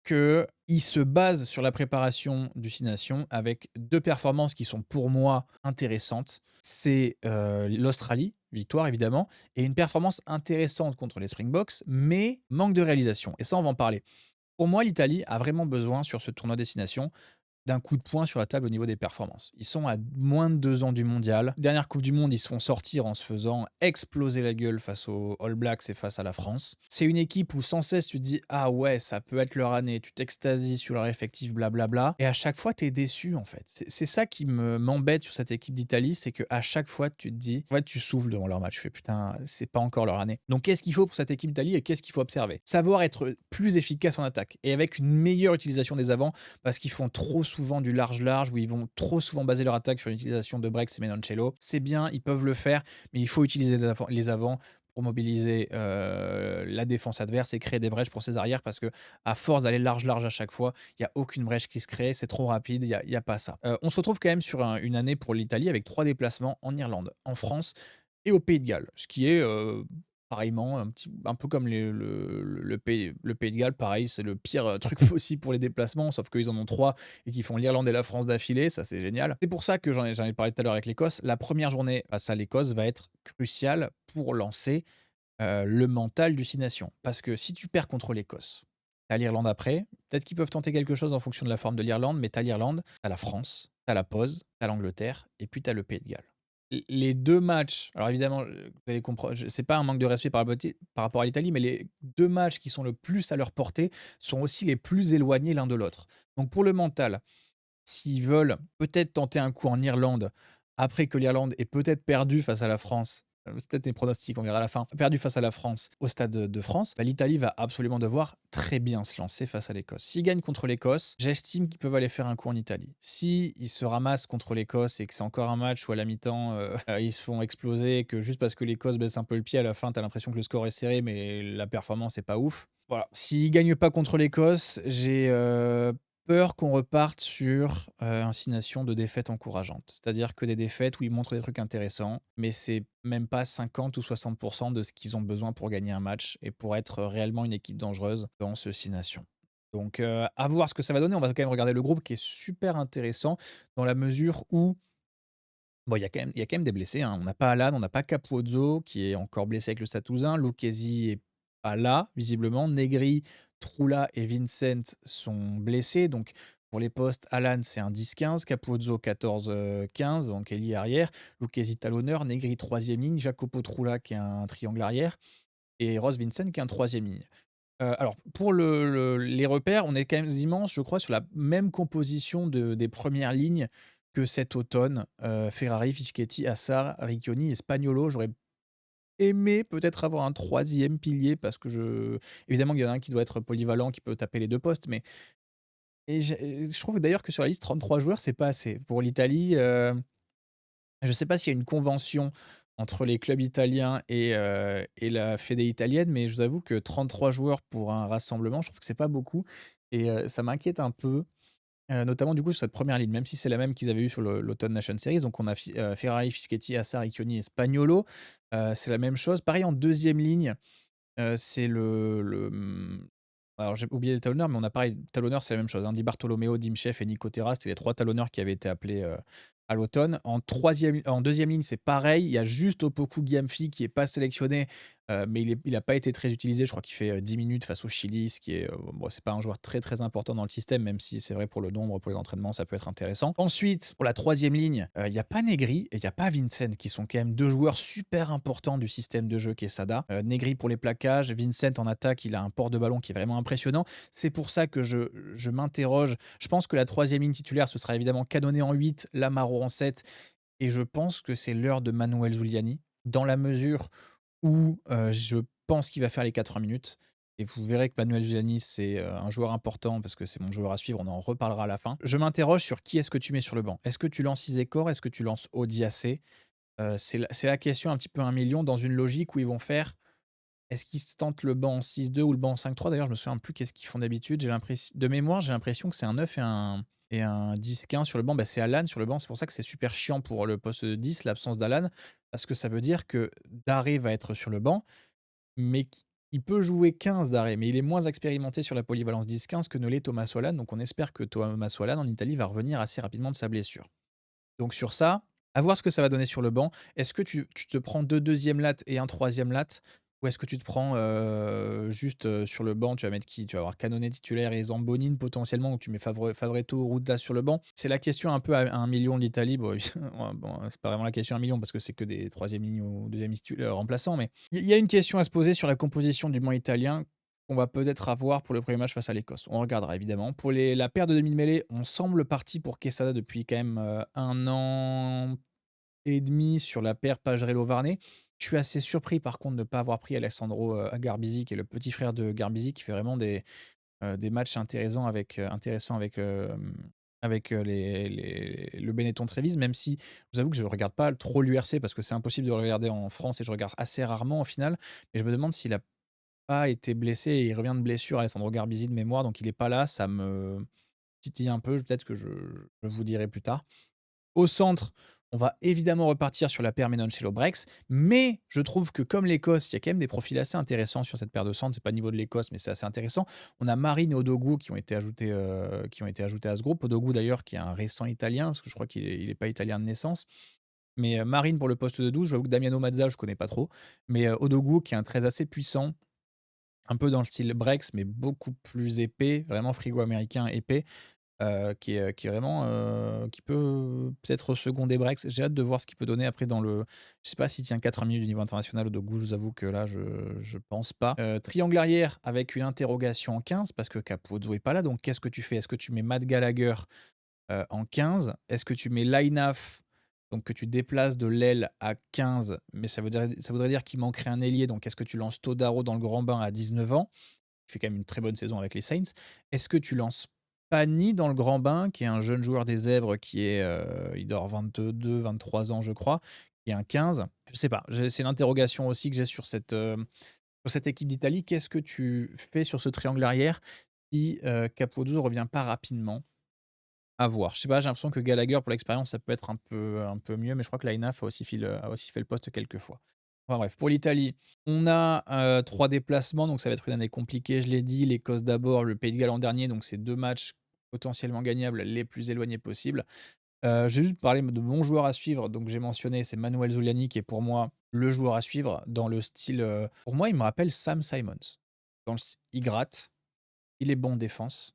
qu'il se base sur la préparation du Six Nations avec 2 performances qui sont pour moi intéressantes. C'est, l'Australie, victoire évidemment, et une performance intéressante contre les Springboks, mais manque de réalisation et ça on va en parler. Pour moi, l'Italie a vraiment besoin sur ce tournoi destination d'un coup de poing sur la table au niveau des performances. Ils sont à moins de 2 ans du mondial. Dernière Coupe du Monde, ils se font sortir en se faisant exploser la gueule face aux All Blacks et face à la France. C'est une équipe où sans cesse tu te dis ah ouais, ça peut être leur année, tu t'extasies sur leur effectif, blablabla. Et à chaque fois, tu es déçu en fait. C'est ça qui m'embête sur cette équipe d'Italie, c'est qu'à chaque fois, tu te dis, en fait, tu souffles devant leur match. Tu fais putain, c'est pas encore leur année. Donc qu'est-ce qu'il faut pour cette équipe d'Italie et qu'est-ce qu'il faut observer? Savoir être plus efficace en attaque et avec une meilleure utilisation des avants parce qu'ils font trop souvent du large-large, où ils vont trop souvent baser leur attaque sur l'utilisation de Brex et Menoncello. C'est bien, ils peuvent le faire, mais il faut utiliser les avants pour mobiliser la défense adverse et créer des brèches pour ses arrières, parce que à force d'aller large-large à chaque fois, il n'y a aucune brèche qui se crée, c'est trop rapide, il y a pas ça. On se retrouve quand même sur une année pour l'Italie avec 3 déplacements en Irlande, en France et au Pays de Galles, ce qui est pareillement, un peu comme le Pays de Galles, pareil, c'est le pire truc possible pour les déplacements, sauf qu'ils en ont 3 et qu'ils font l'Irlande et la France d'affilée, ça c'est génial. C'est pour ça que j'en ai parlé tout à l'heure avec l'Écosse. La première journée face à l'Écosse va être cruciale pour lancer le mental du Six Nations. Parce que si tu perds contre l'Écosse, t'as l'Irlande après, peut-être qu'ils peuvent tenter quelque chose en fonction de la forme de l'Irlande, mais t'as l'Irlande, t'as la France, t'as la pause, t'as l'Angleterre, et puis t'as le Pays de Galles. Les 2 matchs, alors évidemment, vous allez comprendre, c'est pas un manque de respect par rapport à l'Italie, mais les 2 matchs qui sont le plus à leur portée sont aussi les plus éloignés l'un de l'autre. Donc pour le mental, s'ils veulent peut-être tenter un coup en Irlande, après que l'Irlande ait peut-être perdu face à la France, c'est peut-être mes pronostics, on verra à la fin, a perdu face à la France au Stade de France, bah, l'Italie va absolument devoir très bien se lancer face à l'Écosse. S'ils gagnent contre l'Écosse, j'estime qu'ils peuvent aller faire un coup en Italie. S'ils se ramassent contre l'Écosse et que c'est encore un match où à la mi-temps, ils se font exploser et que juste parce que l'Écosse baisse un peu le pied à la fin, tu as l'impression que le score est serré mais la performance est pas ouf. Voilà, s'ils gagnent pas contre l'Écosse, j'ai, peur qu'on reparte sur, un de défaites encourageantes. C'est-à-dire que des défaites où ils montrent des trucs intéressants, mais c'est même pas 50 ou 60 de ce qu'ils ont besoin pour gagner un match et pour être réellement une équipe dangereuse dans ce 6 nations. Donc, à voir ce que ça va donner. On va quand même regarder le groupe qui est super intéressant dans la mesure où, bon, il y a quand même des blessés, hein. On n'a pas Alan, on n'a pas Capuzzo qui est encore blessé avec le Stade Toulousain. Lucchesi est pas là, visiblement. Negri, Trula et Vincent sont blessés. Donc, pour les postes, Alan, c'est un 10-15, Capuzzo 14-15, donc ailier arrière. Lucchesi talonneur, Negri troisième ligne, Jacopo Trula qui est un triangle arrière et Ross Vincent qui est un troisième ligne. Alors pour les repères, on est quasiment, je crois, sur la même composition des premières lignes que cet automne. Ferrari, Fischetti, Assar, Riccioni et Spagnolo. J'aurais aimé peut-être avoir un troisième pilier parce que évidemment, il y en a un qui doit être polyvalent, qui peut taper les 2 postes, mais je trouve d'ailleurs que sur la liste 33 joueurs, c'est pas assez. Pour l'Italie, je ne sais pas s'il y a une convention entre les clubs italiens et la fédé italienne, mais je vous avoue que 33 joueurs pour un rassemblement, je trouve que c'est pas beaucoup et ça m'inquiète un peu, notamment du coup sur cette première ligne, même si c'est la même qu'ils avaient eu sur l'Autumn Nation Series. Donc on a Ferrari, Fischetti, Assar, Riccioni et Spagnolo. C'est la même chose. Pareil en deuxième ligne, c'est alors j'ai oublié les talonneurs, mais on a pareil, talonneur, c'est la même chose, hein. Di Bartolomeo, Dimchef et Nico Terra, c'était les 3 talonneurs qui avaient été appelés, à l'automne. En deuxième ligne, c'est pareil, il y a juste Opoku Giamfi qui est pas sélectionné, mais il a pas été très utilisé. Je crois qu'il fait, 10 minutes face au Chili, ce qui est, bon, c'est pas un joueur très, très important dans le système, même si c'est vrai pour le nombre, pour les entraînements, ça peut être intéressant. Ensuite, pour la troisième ligne, il y a pas Negri et il y a pas Vincent qui sont quand même 2 joueurs super importants du système de jeu Quesada. Negri pour les plaquages, Vincent en attaque, il a un port de ballon qui est vraiment impressionnant. C'est pour ça que je m'interroge. Je pense que la troisième ligne titulaire, ce sera évidemment Canone en 8, Lamaro en 7 et je pense que c'est l'heure de Manuel Zuliani, dans la mesure où, je pense qu'il va faire les 80 minutes et vous verrez que Manuel Giuliani, c'est, un joueur important parce que c'est mon joueur à suivre, on en reparlera à la fin. Je m'interroge sur qui est-ce que tu mets sur le banc? Est-ce que tu lances Isecor? Est-ce que tu lances Odiacé? C'est la question un petit peu 1 million dans une logique où ils vont faire est-ce qu'ils se tentent le banc en 6-2 ou le banc en 5-3? D'ailleurs, je me souviens plus qu'est-ce qu'ils font d'habitude. De mémoire, j'ai l'impression que c'est un 9 et un 10-15 sur le banc. Bah, c'est Alan sur le banc. C'est pour ça que c'est super chiant pour le poste de 10, l'absence d'Alan, parce que ça veut dire que Daré va être sur le banc, mais il peut jouer 15 Daré, mais il est moins expérimenté sur la polyvalence 10-15 que ne l'est Thomas Solan. Donc on espère que Thomas Solan en Italie va revenir assez rapidement de sa blessure. Donc sur ça, à voir ce que ça va donner sur le banc. Est-ce que tu te prends 2 deuxièmes lattes et un troisième latte? Ou est-ce que tu te prends, juste, sur le banc, tu vas mettre qui? Tu vas avoir Canone titulaire et Zambonine potentiellement, ou tu mets Favretto, Rudda sur le banc? C'est la question un peu à 1 million de l'Italie. Bon, ouais, bon, c'est pas vraiment la question à 1 million parce que c'est que des troisième lignes ou deuxième remplaçants, mais il y a une question à se poser sur la composition du banc italien qu'on va peut-être avoir pour le premier match face à l'Écosse. On regardera évidemment. Pour la paire de demi-mêlée, on semble parti pour Quesada depuis quand même 1 an et demi sur la paire Pagerello-Varney. Je suis assez surpris par contre de ne pas avoir pris Alessandro Garbisi, qui est le petit frère de Garbisi, qui fait vraiment des matchs intéressants avec le Benetton Trévise, même si je vous avoue que je ne regarde pas trop l'URC parce que c'est impossible de le regarder en France et je regarde assez rarement au final. Mais je me demande s'il a pas été blessé et il revient de blessure, Alessandro Garbisi de mémoire, donc il est pas là, ça me titille un peu, peut-être que je vous dirai plus tard. Au centre, on va évidemment repartir sur la paire Menoncello-Brex, mais je trouve que comme l'Écosse, il y a quand même des profils assez intéressants sur cette paire de centres. C'est pas le niveau de l'Écosse, mais c'est assez intéressant. On a Marine et Odogu qui ont été ajoutés à ce groupe. Odogu d'ailleurs qui est un récent italien, parce que je crois qu'il est pas italien de naissance. Mais Marine pour le poste de 12, j'avoue que Damiano Mazza, je connais pas trop. Mais Odogu qui est un 13 assez puissant, un peu dans le style Brex, mais beaucoup plus épais, vraiment frigo américain épais, qui est vraiment, qui peut peut-être seconder Brex. J'ai hâte de voir ce qu'il peut donner après je sais pas s'il tient 80 minutes du niveau international de goût, je vous avoue que là, je pense pas. Triangle arrière avec une interrogation en 15 parce que Capozzo est pas là, donc qu'est-ce que tu fais? Est-ce que tu mets Matt Gallagher, en 15? Est-ce que tu mets Lainaf donc que tu déplaces de l'aile à 15, mais ça voudrait dire qu'il manquerait un ailier, donc est-ce que tu lances Todaro dans le grand bain à 19 ans? Il fait quand même une très bonne saison avec les Saints. Est-ce que tu lances Pani dans le grand bain, qui est un jeune joueur des Zèbres qui est, il doit avoir 22-23 ans je crois, qui est un 15? Je sais pas, c'est une interrogation aussi que j'ai sur cette équipe d'Italie. Qu'est-ce que tu fais sur ce triangle arrière si, Capozzo revient pas rapidement? À voir. Je sais pas, j'ai l'impression que Gallagher, pour l'expérience, ça peut être un peu mieux, mais je crois que Lijnaf a aussi fait le poste quelques fois. Enfin bref, pour l'Italie, on a, 3 déplacements, donc ça va être une année compliquée, je l'ai dit. L'Écosse d'abord, le Pays de Galles en dernier, donc c'est 2 matchs potentiellement gagnables les plus éloignés possibles. Je vais juste parler de mon joueur à suivre, donc j'ai mentionné, c'est Manuel Zuliani qui est pour moi le joueur à suivre dans le style, pour moi, il me rappelle Sam Simons. Il gratte, il est bon en défense,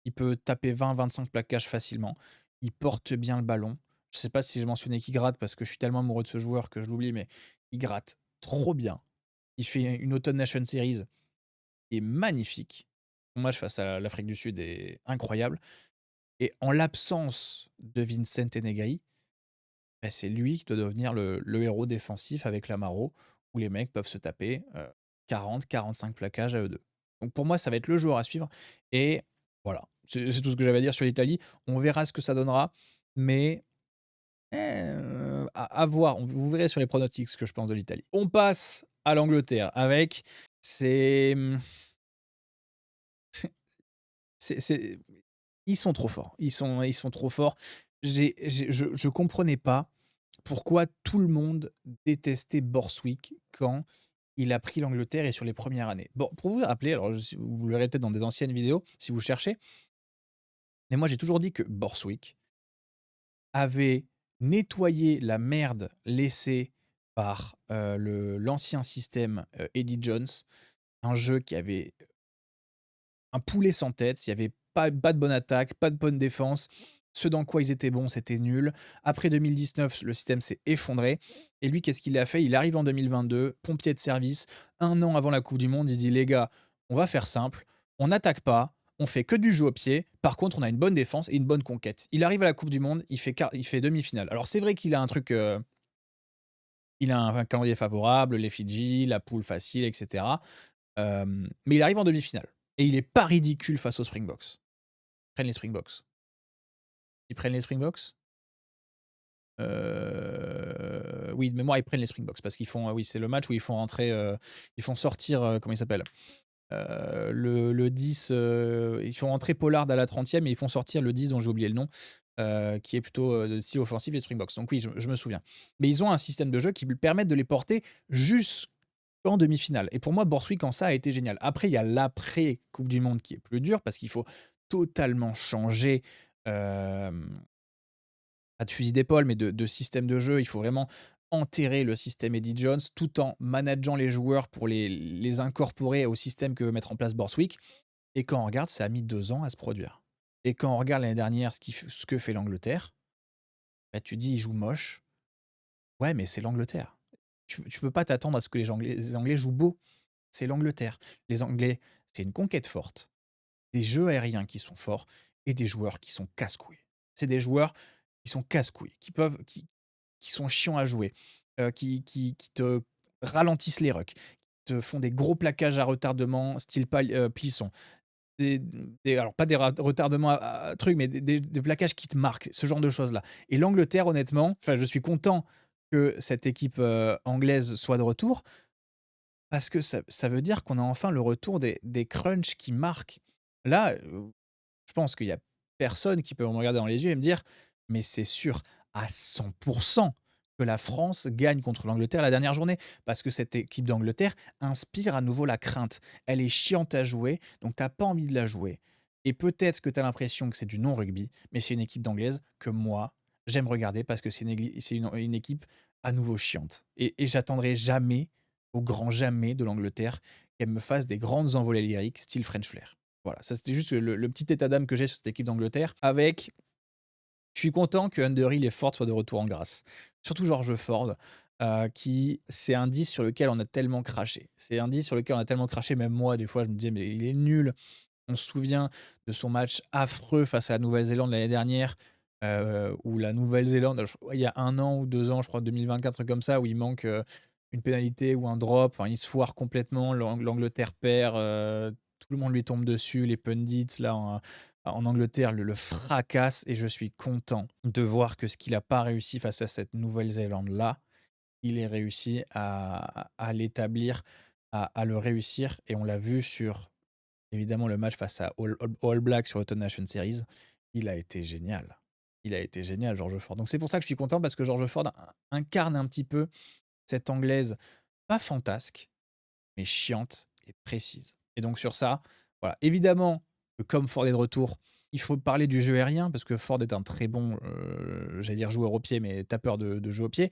il peut taper 20-25 plaquages facilement. Il porte bien le ballon. Je sais pas si j'ai mentionné qu'il gratte parce que je suis tellement amoureux de ce joueur que je l'oublie, mais il gratte trop bien. Il fait une Autumn Nation Series qui est magnifique. Son match face à l'Afrique du Sud est incroyable. Et en l'absence de Vincent Negri, bah, c'est lui qui doit devenir le héros défensif avec l'Amaro, où les mecs peuvent se taper 40-45 plaquages à eux deux. Donc pour moi, ça va être le joueur à suivre. Et voilà, c'est tout ce que j'avais à dire sur l'Italie. On verra ce que ça donnera, mais à voir. Vous verrez sur les pronostics ce que je pense de l'Italie. On passe à l'Angleterre avec c'est c'est ils sont trop forts. Ils sont trop forts. Je comprenais pas pourquoi tout le monde détestait Borswick quand il a pris l'Angleterre et sur les premières années. Bon, pour vous rappeler, alors vous le verrez peut-être dans des anciennes vidéos si vous cherchez, mais moi j'ai toujours dit que Borswick avait nettoyé la merde laissée par l'ancien système Eddie Jones, un jeu qui avait un poulet sans tête, il y avait pas de bonne attaque, pas de bonne défense. Ce dans quoi ils étaient bons, c'était nul. Après 2019, le système s'est effondré. Et lui, qu'est-ce qu'il a fait? Il arrive en 2022, pompier de service, un an avant la Coupe du Monde. Il dit, les gars, on va faire simple, on n'attaque pas, on fait que du jeu au pied. Par contre, on a une bonne défense et une bonne conquête. Il arrive à la Coupe du Monde, il fait demi-finale. Alors c'est vrai qu'il a un truc, il a un calendrier favorable, les Fidji, la poule facile, etc. Mais il arrive en demi-finale. Et il est pas ridicule face aux Springboks. Ils prennent les Springboks. Ils prennent les Springboks? Oui, de mémoire, ils prennent les Springboks parce qu'ils font, oui, c'est le match où ils font rentrer, ils font sortir, comment il s'appelle? Le 10, ils font rentrer Pollard à la 30e et ils font sortir le 10 dont j'ai oublié le nom, qui est plutôt, de style offensif, les Springboks. Donc oui, je me souviens. Mais ils ont un système de jeu qui lui permettent de les porter jusqu'en demi-finale et pour moi, Borswick en ça a été génial. Après, il y a l'après coupe du monde qui est plus dur parce qu'il faut totalement changer, hem pas de fusil d'épaule, mais de système de jeu. Il faut vraiment enterrer le système Eddie Jones tout en manageant les joueurs pour les incorporer au système que veut mettre en place Borswick. Et quand on regarde, ça a mis 2 ans à se produire. Et quand on regarde l'année dernière ce que fait l'Angleterre, bah, tu dis: «Ils jouent moche». Ouais, mais c'est l'Angleterre. Tu peux pas t'attendre à ce que les Anglais jouent beau. C'est l'Angleterre. Les Anglais, c'est une conquête forte, des jeux aériens qui sont forts et des joueurs qui sont casse-couilles. C'est des joueurs qui sont casse-couilles, qui sont chiants à jouer, qui te ralentissent les rucks, qui te font des gros plaquages à retardement style Plisson. Alors pas des retardements à trucs, mais des plaquages qui te marquent, ce genre de choses-là. Et l'Angleterre, honnêtement, enfin, je suis content que cette équipe, anglaise soit de retour parce que ça veut dire qu'on a enfin le retour des crunchs qui marquent. Là, je pense qu'il y a personne qui peut me regarder dans les yeux et me dire: «Mais c'est sûr à 100 que la France gagne contre l'Angleterre la dernière journée». Parce que cette équipe d'Angleterre inspire à nouveau la crainte. Elle est chiante à jouer, donc tu as pas envie de la jouer et peut-être que tu as l'impression que c'est du non-rugby, mais c'est une équipe d'anglaise que moi, j'aime regarder parce que c'est une équipe à nouveau chiante et j'attendrai jamais, au grand jamais de l'Angleterre qu'elle me fasse des grandes envolées lyriques style French Flair. Voilà, ça c'était juste le petit état d'âme que j'ai sur cette équipe d'Angleterre avec je suis content que Underhill et Ford soient de retour en grâce. Surtout George Ford, qui c'est un 10 sur lequel on a tellement craché. C'est un 10 sur lequel on a tellement craché, même moi des fois je me disais: «Mais il est nul». On se souvient de son match affreux face à la Nouvelle-Zélande l'année dernière, ou la Nouvelle-Zélande, il y a 1 an ou 2 ans, je crois 2024, un truc comme ça, où il manque, une pénalité ou un drop, enfin il se foire complètement, l'Angleterre perd, tout le monde lui tombe dessus, les pundits là en Angleterre le fracassent et je suis content de voir que ce qu'il a pas réussi face à cette Nouvelle-Zélande là, il ait réussi à l'établir, à le réussir et on l'a vu sur évidemment, le match face à All Blacks sur l'Autumn Nation Series, il a été génial. Il a été génial, George Ford. Donc c'est pour ça que je suis content parce que George Ford incarne un petit peu cette anglaise, pas fantasque, mais chiante et précise. Et donc sur ça, voilà. Évidemment, comme Ford est de retour, il faut parler du jeu aérien parce que Ford est un très bon, j'allais dire joueur au pied, mais tapeur de jeu au pied.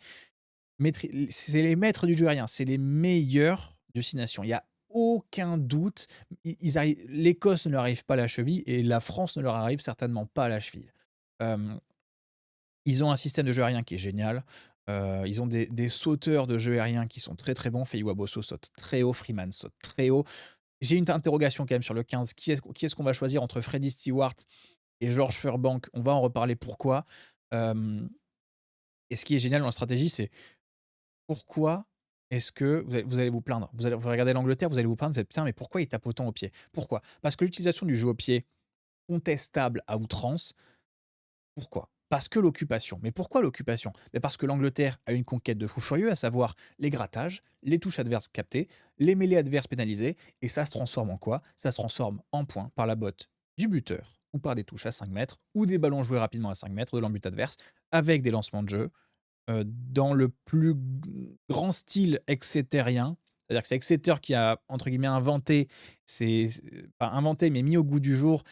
C'est les maîtres du jeu aérien, c'est les meilleurs de 6 nations. Il y a aucun doute. L'Écosse ne leur arrive pas à la cheville et la France ne leur arrive certainement pas à la cheville. Hem, Ils ont un système de jeu aérien qui est génial. Ils ont des sauteurs de jeu aérien qui sont très, très bons. Feiwa Bosso saute très haut, Freeman saute très haut. J'ai une interrogation quand même sur le 15. Qui est-ce qu'on va choisir entre Freddie Stewart et George Furbank? On va en reparler pourquoi. Hem Et ce qui est génial dans la stratégie, c'est pourquoi est-ce que vous allez vous plaindre? Vous regardez l'Angleterre, vous allez vous plaindre, vous allez: «Putain, mais pourquoi il tape autant au pied?» Pourquoi? Parce que l'utilisation du jeu au pied, contestable à outrance. Pourquoi? Parce que l'occupation. Mais pourquoi l'occupation? Mais parce que l'Angleterre a une conquête de fou furieux, à savoir les grattages, les touches adverses captées, les mêlées adverses pénalisées, et ça se transforme en quoi? Ça se transforme en points par la botte du buteur, ou par des touches à 5 mètres, ou des ballons joués rapidement à 5 mètres de l'embut adverse, avec des lancements de jeu, dans le plus grand style exétérien. C'est-à-dire que c'est Exeter qui a, entre guillemets, «inventé», pas inventé, mais mis au goût du jour,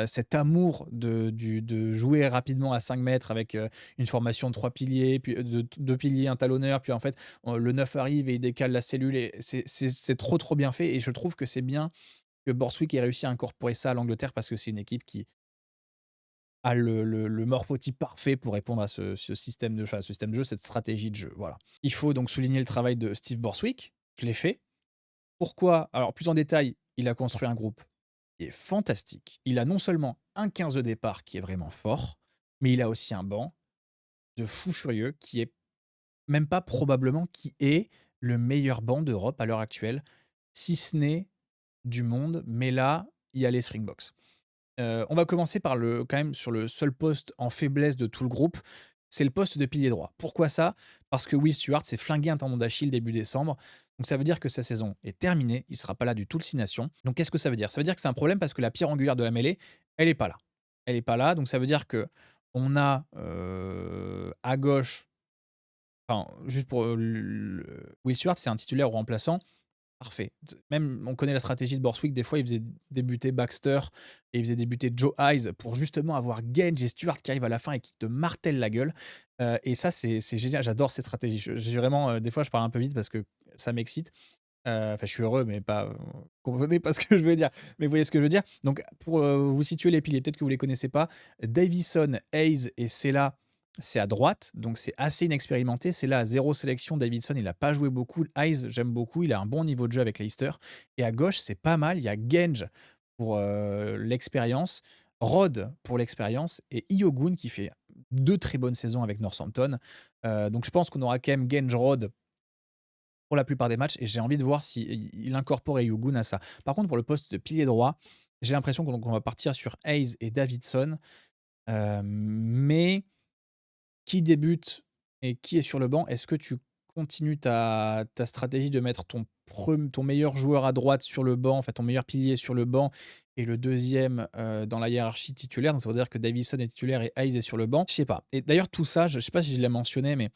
cet amour de jouer rapidement à 5 mètres avec, une formation de 3 piliers, puis, de 2 piliers, un talonneur, puis en fait, le 9 arrive et il décale la cellule et c'est trop, trop bien fait et je trouve que c'est bien que Borswick ait réussi à incorporer ça à l'Angleterre parce que c'est une équipe qui a le morphotype parfait pour répondre à ce système de jeu, enfin, ce système de jeu, cette stratégie de jeu, voilà. Il faut donc souligner le travail de Steve Borswick, je l'ai fait. Pourquoi? Alors plus en détail, il a construit un groupe qui est fantastique. Il a non seulement un 15 de départ qui est vraiment fort, mais il a aussi un banc de fou furieux qui est même pas probablement qui est le meilleur banc d'Europe à l'heure actuelle, si ce n'est du monde, mais là, il y a les Springboks. On va commencer par quand même sur le seul poste en faiblesse de tout le groupe, c'est le poste de pilier droit. Pourquoi ça? Parce que Will Stewart s'est flingué un tendon d'Achille début décembre, donc ça veut dire que sa saison est terminée, il sera pas là du tout le 6 nations. Donc qu'est-ce que ça veut dire? Ça veut dire que c'est un problème parce que la pierre angulaire de la mêlée, elle est pas là. Elle est pas là, donc ça veut dire qu'on a, à gauche, enfin juste pour, Will Stewart, c'est un titulaire ou remplaçant. Parfait. Même on connaît la stratégie de Borswick, des fois il faisait débuter Baxter et il faisait débuter Joe Eyes pour justement avoir Genge et Stewart qui arrivent à la fin et qui te martèlent la gueule. Et ça c'est génial, j'adore cette stratégie. Je suis vraiment, des fois je parle un peu vite parce que ça m'excite. Enfin je suis heureux mais pas, comprenez pas ce que je veux dire, mais vous voyez ce que je veux dire? Donc pour, vous situer les piliers, peut-être que vous les connaissez pas, Davison, Hayes et Sela, c'est à droite, donc c'est assez inexpérimenté. Sela a 0 sélection, Davidson il a pas joué beaucoup, Hayes j'aime beaucoup, il a un bon niveau de jeu avec Leicester et à gauche c'est pas mal, il y a Genge pour, l'expérience, Rod pour l'expérience et Iyogun qui fait 2 très bonnes saisons avec Northampton. Donc je pense qu'on aura quand même Genge, Rod pour la plupart des matchs et j'ai envie de voir s'il incorpore Eyogun à ça. Par contre, pour le poste de pilier droit, j'ai l'impression qu'on va partir sur Hayes et Davidson. Mais qui débute et qui est sur le banc? Est-ce que tu continues ta stratégie de mettre ton meilleur joueur à droite sur le banc, enfin ton meilleur pilier sur le banc et le deuxième dans la hiérarchie titulaire? Donc ça veut dire que Davison est titulaire et Hayes est sur le banc. Je sais pas. Et d'ailleurs tout ça, je sais pas si je l'ai mentionné, mais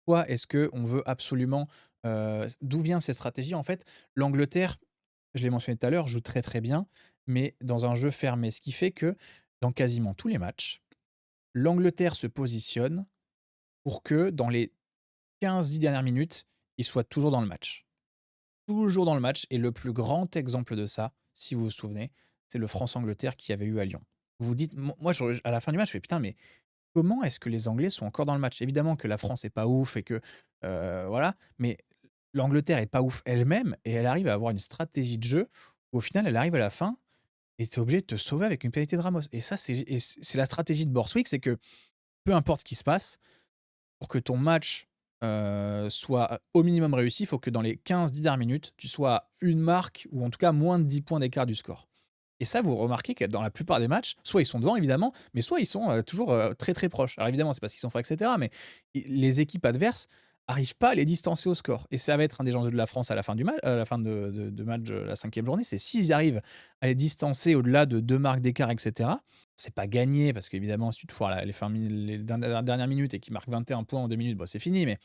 pourquoi est-ce qu'on veut absolument, d'où vient cette stratégie? En fait, l'Angleterre, je l'ai mentionné tout à l'heure, joue très, très bien, mais dans un jeu fermé. Ce qui fait que dans quasiment tous les matchs, l'Angleterre se positionne pour que dans les 15-10 dernières minutes, ils soient toujours dans le match. Toujours dans le match et le plus grand exemple de ça, si vous vous souvenez, c'est le France-Angleterre qu'il y avait eu à Lyon. Vous vous dites, moi, à la fin du match, je fais: «Putain, mais comment est-ce que les Anglais sont encore dans le match?» Évidemment que la France est pas ouf et que, voilà, mais l'Angleterre est pas ouf elle-même et elle arrive à avoir une stratégie de jeu où au final, elle arrive à la fin et tu es obligé de te sauver avec une pénalité de Ramos et ça, c'est la stratégie de Borswick, c'est que peu importe ce qui se passe, pour que ton match, soit au minimum réussi, il faut que dans les 15-10 dernières minutes, tu sois à une marque ou en tout cas moins de 10 points d'écart du score. Et ça, vous remarquez que dans la plupart des matchs, soit ils sont devant évidemment, mais soit ils sont, toujours, très, très proches. Alors évidemment, c'est parce qu'ils sont forts et cetera, mais les équipes adverses arrivent pas à les distancer au score et ça va être un des enjeux de la France à la fin de match de la 5e journée, c'est s'ils arrivent à les distancer au-delà de 2 marques d'écart et cetera, c'est pas gagné parce qu'évidemment si tu te foires les dernières minutes et qu'ils marquent 21 points en 2 minutes, bah, c'est fini, mais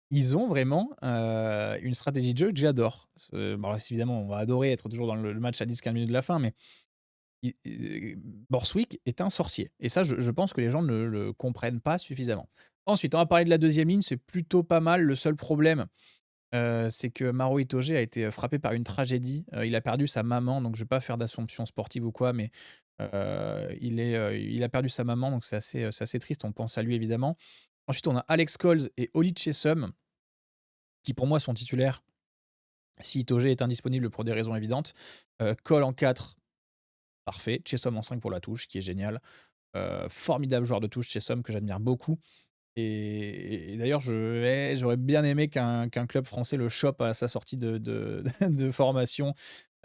ils ont vraiment, une stratégie de jeu que j'adore. Bon là, évidemment, on va adorer être toujours dans le match à 10-15 minutes de la fin, mais Borswick est un sorcier et ça, je pense que les gens ne le comprennent pas suffisamment. Ensuite, on va parler de la deuxième ligne, c'est plutôt pas mal. Le seul problème, c'est que Maro Itoje a été frappé par une tragédie. Il a perdu sa maman, donc je vais pas faire d'assomption sportive ou quoi, mais il a perdu sa maman, donc c'est assez triste. On pense à lui évidemment. Ensuite, on a Alex Coles et Oli Chesum, qui pour moi sont titulaires si Itoje est indisponible pour des raisons évidentes. Cole en 4, parfait. Chesum en 5 pour la touche, qui est génial. Formidable joueur de touche, Chesum, que j'admire beaucoup. Et d'ailleurs, j'aurais bien aimé qu'un club français le chope à sa sortie de formation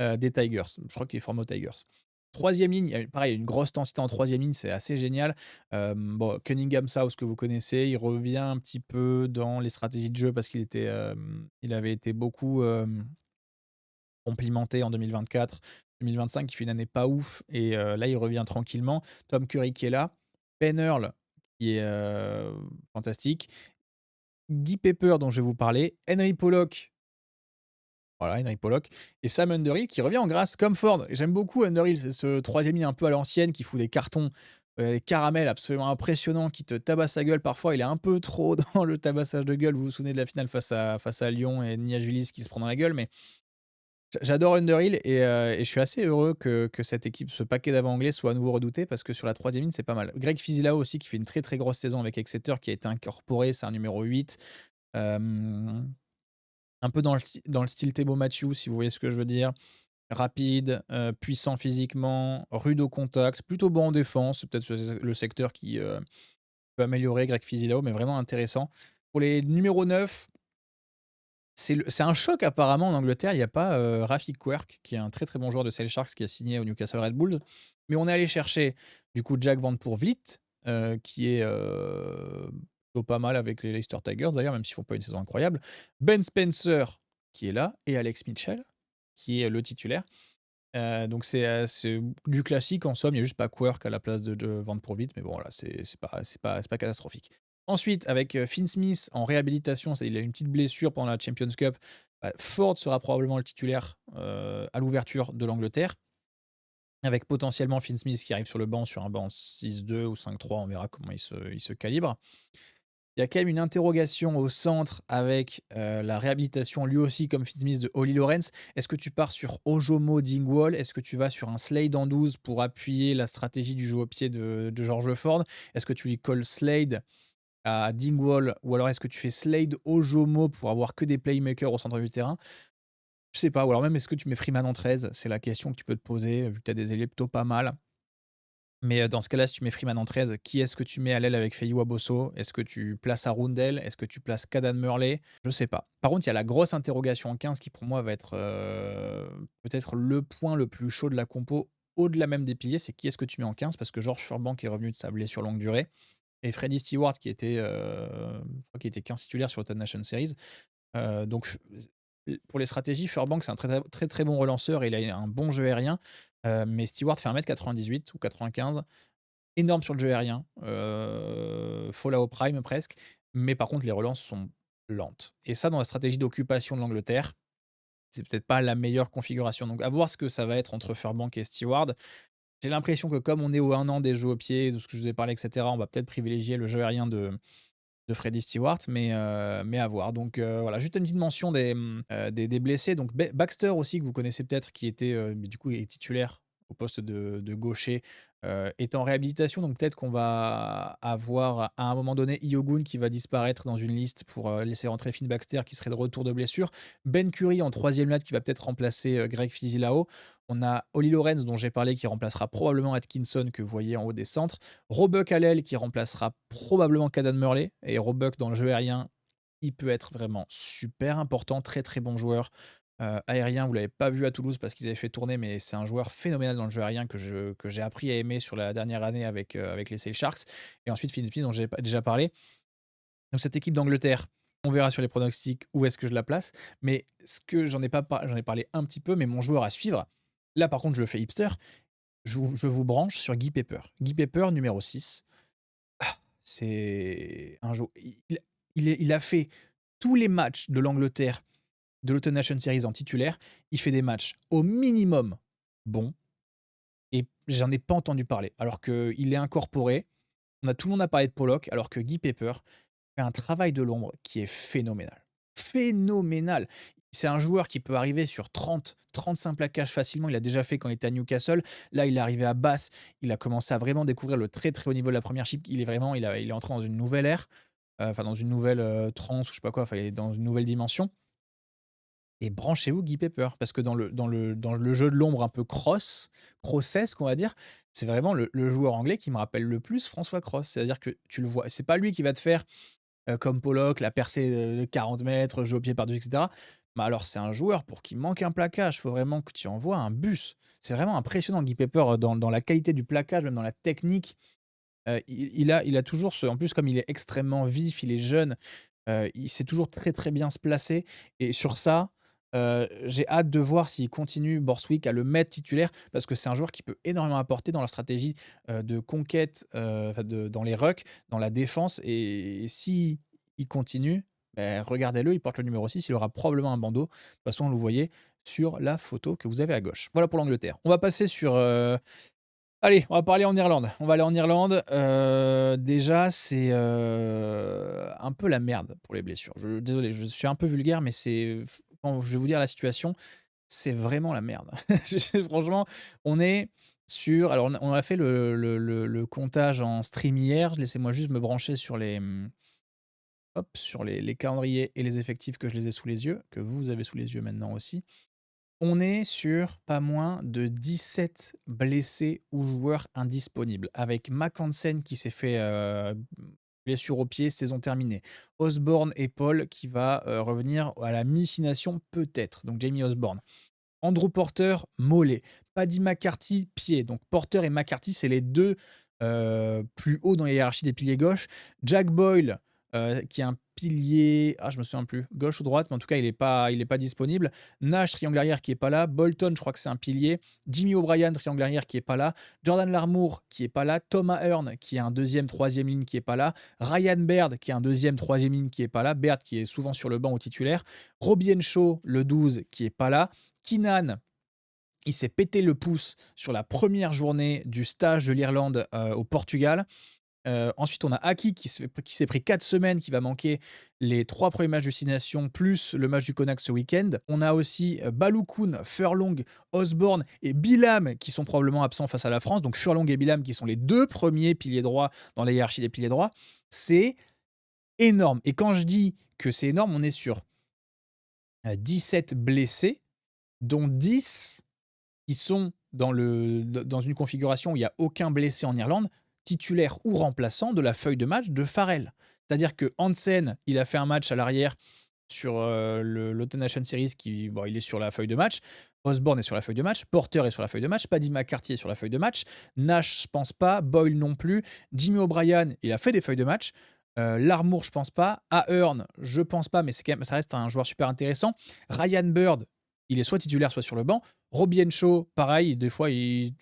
des Tigers. Je crois qu'il est formé aux Tigers. Troisième ligne, pareil, il y a une grosse densité en troisième ligne, c'est assez génial. Bon, Cunningham South, que vous connaissez, il revient un petit peu dans les stratégies de jeu parce il avait été beaucoup complimenté en 2024. 2025, qui fait une année pas ouf, et là, il revient tranquillement. Tom Curry qui est là. Ben Earl, qui est fantastique. Guy Pepper, dont je vais vous parler. Henry Pollock, voilà, Henry Pollock. Et Sam Underhill, qui revient en grâce, comme Ford. Et j'aime beaucoup Underhill, c'est ce troisième ligne un peu à l'ancienne, qui fout des cartons caramel absolument impressionnants, qui te tabasse la gueule. Parfois, il est un peu trop dans le tabassage de gueule. Vous vous souvenez de la finale face à Lyon et Niashvilis qui se prend dans la gueule, mais j'adore Underhill et je suis assez heureux que cette équipe, ce paquet d'avant anglais soit à nouveau redouté parce que sur la troisième ligne, c'est pas mal. Greg Fizilao aussi qui fait une très, très grosse saison avec Exeter, qui a été incorporé, c'est un numéro 8. Un peu dans le style Thébo Mathieu, si vous voyez ce que je veux dire. Rapide, puissant physiquement, rude au contact, plutôt bon en défense. C'est peut-être le secteur qui peut améliorer Greg Fizilao, mais vraiment intéressant. Pour les numéros 9, c'est un choc apparemment en Angleterre. Il n'y a pas Rafik Quirk, qui est un très très bon joueur de Sale Sharks qui a signé au Newcastle Red Bulls. Mais on est allé chercher du coup Jack Van Poorvliet, qui est plutôt pas mal avec les Leicester Tigers d'ailleurs, même s'ils font pas une saison incroyable. Ben Spencer, qui est là, et Alex Mitchell, qui est le titulaire. Donc c'est du classique en somme, il y a juste pas Quirk à la place de Van Poorvliet, mais bon voilà, c'est pas catastrophique. Ensuite, avec Finn Smith en réhabilitation, il a une petite blessure pendant la Champions Cup. Ford sera probablement le titulaire à l'ouverture de l'Angleterre, avec potentiellement Finn Smith qui arrive sur le banc, sur un banc 6-2 ou 5-3, on verra comment il se calibre. Il y a quand même une interrogation au centre avec la réhabilitation, lui aussi, comme Fitzmaurice, de Ollie Lawrence. Est-ce que tu pars sur Ojomo Dingwall? Est-ce que tu vas sur un Slade en 12 pour appuyer la stratégie du jeu au pied de George Ford? Est-ce que tu lui colles Slade à Dingwall? Ou alors est-ce que tu fais Slade Ojomo pour avoir que des playmakers au centre du terrain? Je sais pas. Ou alors même, est-ce que tu mets Freeman en 13? C'est la question que tu peux te poser, vu que tu as des ailiers plutôt pas mal. Mais dans ce cas-là, si tu mets Freeman en 13, qui est-ce que tu mets à l'aile avec Feyou Abosso? Est-ce que tu places Arundel? Est-ce que tu places Cadan Murley? Je sais pas. Par contre, il y a la grosse interrogation en 15 qui, pour moi, va être peut-être le point le plus chaud de la compo, au-delà même des piliers, c'est qui est-ce que tu mets en 15? Parce que George Furbank est revenu de sa blessure longue durée. Et Freddie Stewart, qui était, je crois qu'il était 15 titulaire sur Autumn Nation Series. Donc, pour les stratégies, Furbank, c'est un très, très, très bon relanceur et il a un bon jeu aérien. Mais Stewart fait 1m98 ou 95. Énorme sur le jeu aérien. Fallout Prime presque. Mais par contre, les relances sont lentes. Et ça, dans la stratégie d'occupation de l'Angleterre, c'est peut-être pas la meilleure configuration. Donc, à voir ce que ça va être entre Furbank et Stewart. J'ai l'impression que comme on est au 1 an des jeux au pied, de ce que je vous ai parlé, etc., on va peut-être privilégier le jeu aérien de Freddie Stewart, mais à voir. Donc voilà, juste une petite mention des blessés. Donc Baxter aussi, que vous connaissez peut-être, qui était du coup est titulaire au poste de gaucher, est en réhabilitation. Donc peut-être qu'on va avoir à un moment donné Iogun qui va disparaître dans une liste pour laisser rentrer Finn Baxter qui serait de retour de blessure. Ben Curry en troisième latte qui va peut-être remplacer Greg Fizilao. On a Ollie Lorenz dont j'ai parlé qui remplacera probablement Atkinson que vous voyez en haut des centres. Roebuck à l'aile qui remplacera probablement Cadan Murley et Roebuck dans le jeu aérien, il peut être vraiment super important, très, très bon joueur. Aérien, vous l'avez pas vu à Toulouse parce qu'ils avaient fait tourner, mais c'est un joueur phénoménal dans le jeu aérien que j'ai appris à aimer sur la dernière année avec les Sale Sharks et ensuite Finn Smith dont j'ai déjà parlé. Donc cette équipe d'Angleterre, on verra sur les pronostics où est-ce que je la place. Mais ce que j'en ai parlé un petit peu, mais mon joueur à suivre, là par contre je le fais hipster, je vous branche sur Guy Pepper. Guy Pepper, numéro 6. C'est un joueur. Il a fait tous les matchs de l'Angleterre de l'Autumn Nation Series en titulaire. Il fait des matchs au minimum bons. Et j'en ai pas entendu parler. Alors qu'il est incorporé. Tout le monde a parlé de Pollock, alors que Guy Pepper fait un travail de l'ombre qui est phénoménal. Phénoménal. C'est un joueur qui peut arriver sur 30-35 plaquages facilement. Il a déjà fait quand il était à Newcastle. Là, il est arrivé à Bath. Il a commencé à vraiment découvrir le très très haut niveau de la première chip. Il est entré dans une nouvelle ère, enfin dans une nouvelle transe ou je sais pas quoi. Enfin, il est dans une nouvelle dimension. Et branchez-vous Guy Pepper, parce que dans le jeu de l'ombre un peu crossesque, on va dire, c'est vraiment le joueur anglais qui me rappelle le plus François Cross. C'est-à-dire que tu le vois, c'est pas lui qui va te faire comme Pollock, la percée de 40 mètres, jeu au pied par-dessus, etc. Mais alors, c'est un joueur pour qui manque un plaquage. Il faut vraiment que tu envoies un bus. C'est vraiment impressionnant, Guy Pepper, dans la qualité du plaquage, même dans la technique. Il a toujours ce. En plus, comme il est extrêmement vif, il est jeune, il sait toujours très très bien se placer. Et sur ça, j'ai hâte de voir s'il continue Borswick à le mettre titulaire, parce que c'est un joueur qui peut énormément apporter dans la stratégie de conquête, dans les rucks, dans la défense. Et si il continue, ben, regardez-le, il porte le numéro 6, il aura probablement un bandeau. De toute façon, vous le voyez sur la photo que vous avez à gauche. Voilà pour l'Angleterre. On va passer sur allez, on va parler en Irlande. On va aller en Irlande. Déjà, c'est un peu la merde pour les blessures. Désolé, je suis un peu vulgaire, mais quand je vais vous dire la situation, c'est vraiment la merde. Franchement, on est sur. Alors, on a fait le comptage en stream hier. Laissez-moi juste me brancher sur les calendriers et les effectifs que je les ai sous les yeux, que vous avez sous les yeux maintenant aussi. On est sur pas moins de 17 blessés ou joueurs indisponibles, avec Mac Hansen qui s'est fait blessure au pied, saison terminée. Osborne et Paul qui va revenir à la mi-nation peut-être, donc Jamie Osborne. Andrew Porter, mollet. Paddy McCarthy, pied. Donc Porter et McCarthy, c'est les deux plus hauts dans les hiérarchies des piliers gauche. Jack Boyle, qui est un pilier, je me souviens plus, gauche ou droite, mais en tout cas, il est pas disponible. Nash, triangle arrière, qui est pas là. Bolton, je crois que c'est un pilier. Jimmy O'Brien, triangle arrière, qui est pas là. Jordan Larmour, qui est pas là. Thomas Hearn, qui est un deuxième, troisième ligne, qui est pas là. Ryan Baird, qui est un deuxième, troisième ligne, qui est pas là. Baird, qui est souvent sur le banc au titulaire. Robbie Henshaw, le 12, qui est pas là. Keenan, il s'est pété le pouce sur la première journée du stage de l'Irlande au Portugal. Ensuite, on a Aki qui s'est pris 4 semaines, qui va manquer les 3 premiers matchs du Six Nations, plus le match du Connacht ce week-end. On a aussi Balogun, Furlong, Osborne et Bilham qui sont probablement absents face à la France. Donc Furlong et Bilham qui sont les deux premiers piliers droits dans la hiérarchie des piliers droits. C'est énorme. Et quand je dis que c'est énorme, on est sur 17 blessés, dont 10 qui sont dans une configuration où il n'y a aucun blessé en Irlande, titulaire ou remplaçant de la feuille de match de Farrell. C'est-à-dire que Hansen, il a fait un match à l'arrière sur l'Autumn Nation Series, il est sur la feuille de match. Osborne est sur la feuille de match. Porter est sur la feuille de match. Paddy McCarthy est sur la feuille de match. Nash, je pense pas. Boyle non plus. Jimmy O'Brien, il a fait des feuilles de match. Larmour, je pense pas. Ahern, je pense pas, mais ça reste un joueur super intéressant. Ryan Bird, il est soit titulaire, soit sur le banc. Robbie Henshaw, pareil, des fois,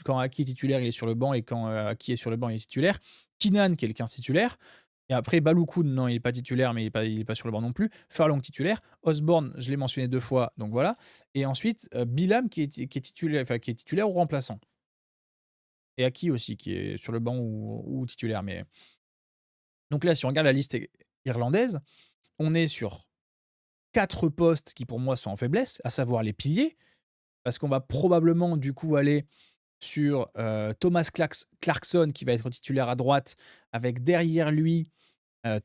quand Aki est titulaire, il est sur le banc, et quand Aki est sur le banc, il est titulaire. Keenan, qui est le 15 titulaire. Et après, Balogun, non, il n'est pas titulaire, mais il est pas sur le banc non plus. Furlong, titulaire. Osborne, je l'ai mentionné 2 fois, donc voilà. Et ensuite, Bilham, qui est titulaire ou remplaçant. Et Aki aussi, qui est sur le banc ou titulaire. Mais... Donc là, si on regarde la liste irlandaise, on est sur 4 postes qui, pour moi, sont en faiblesse, à savoir les piliers, parce qu'on va probablement, du coup, aller sur Thomas Clarkson, qui va être titulaire à droite, avec derrière lui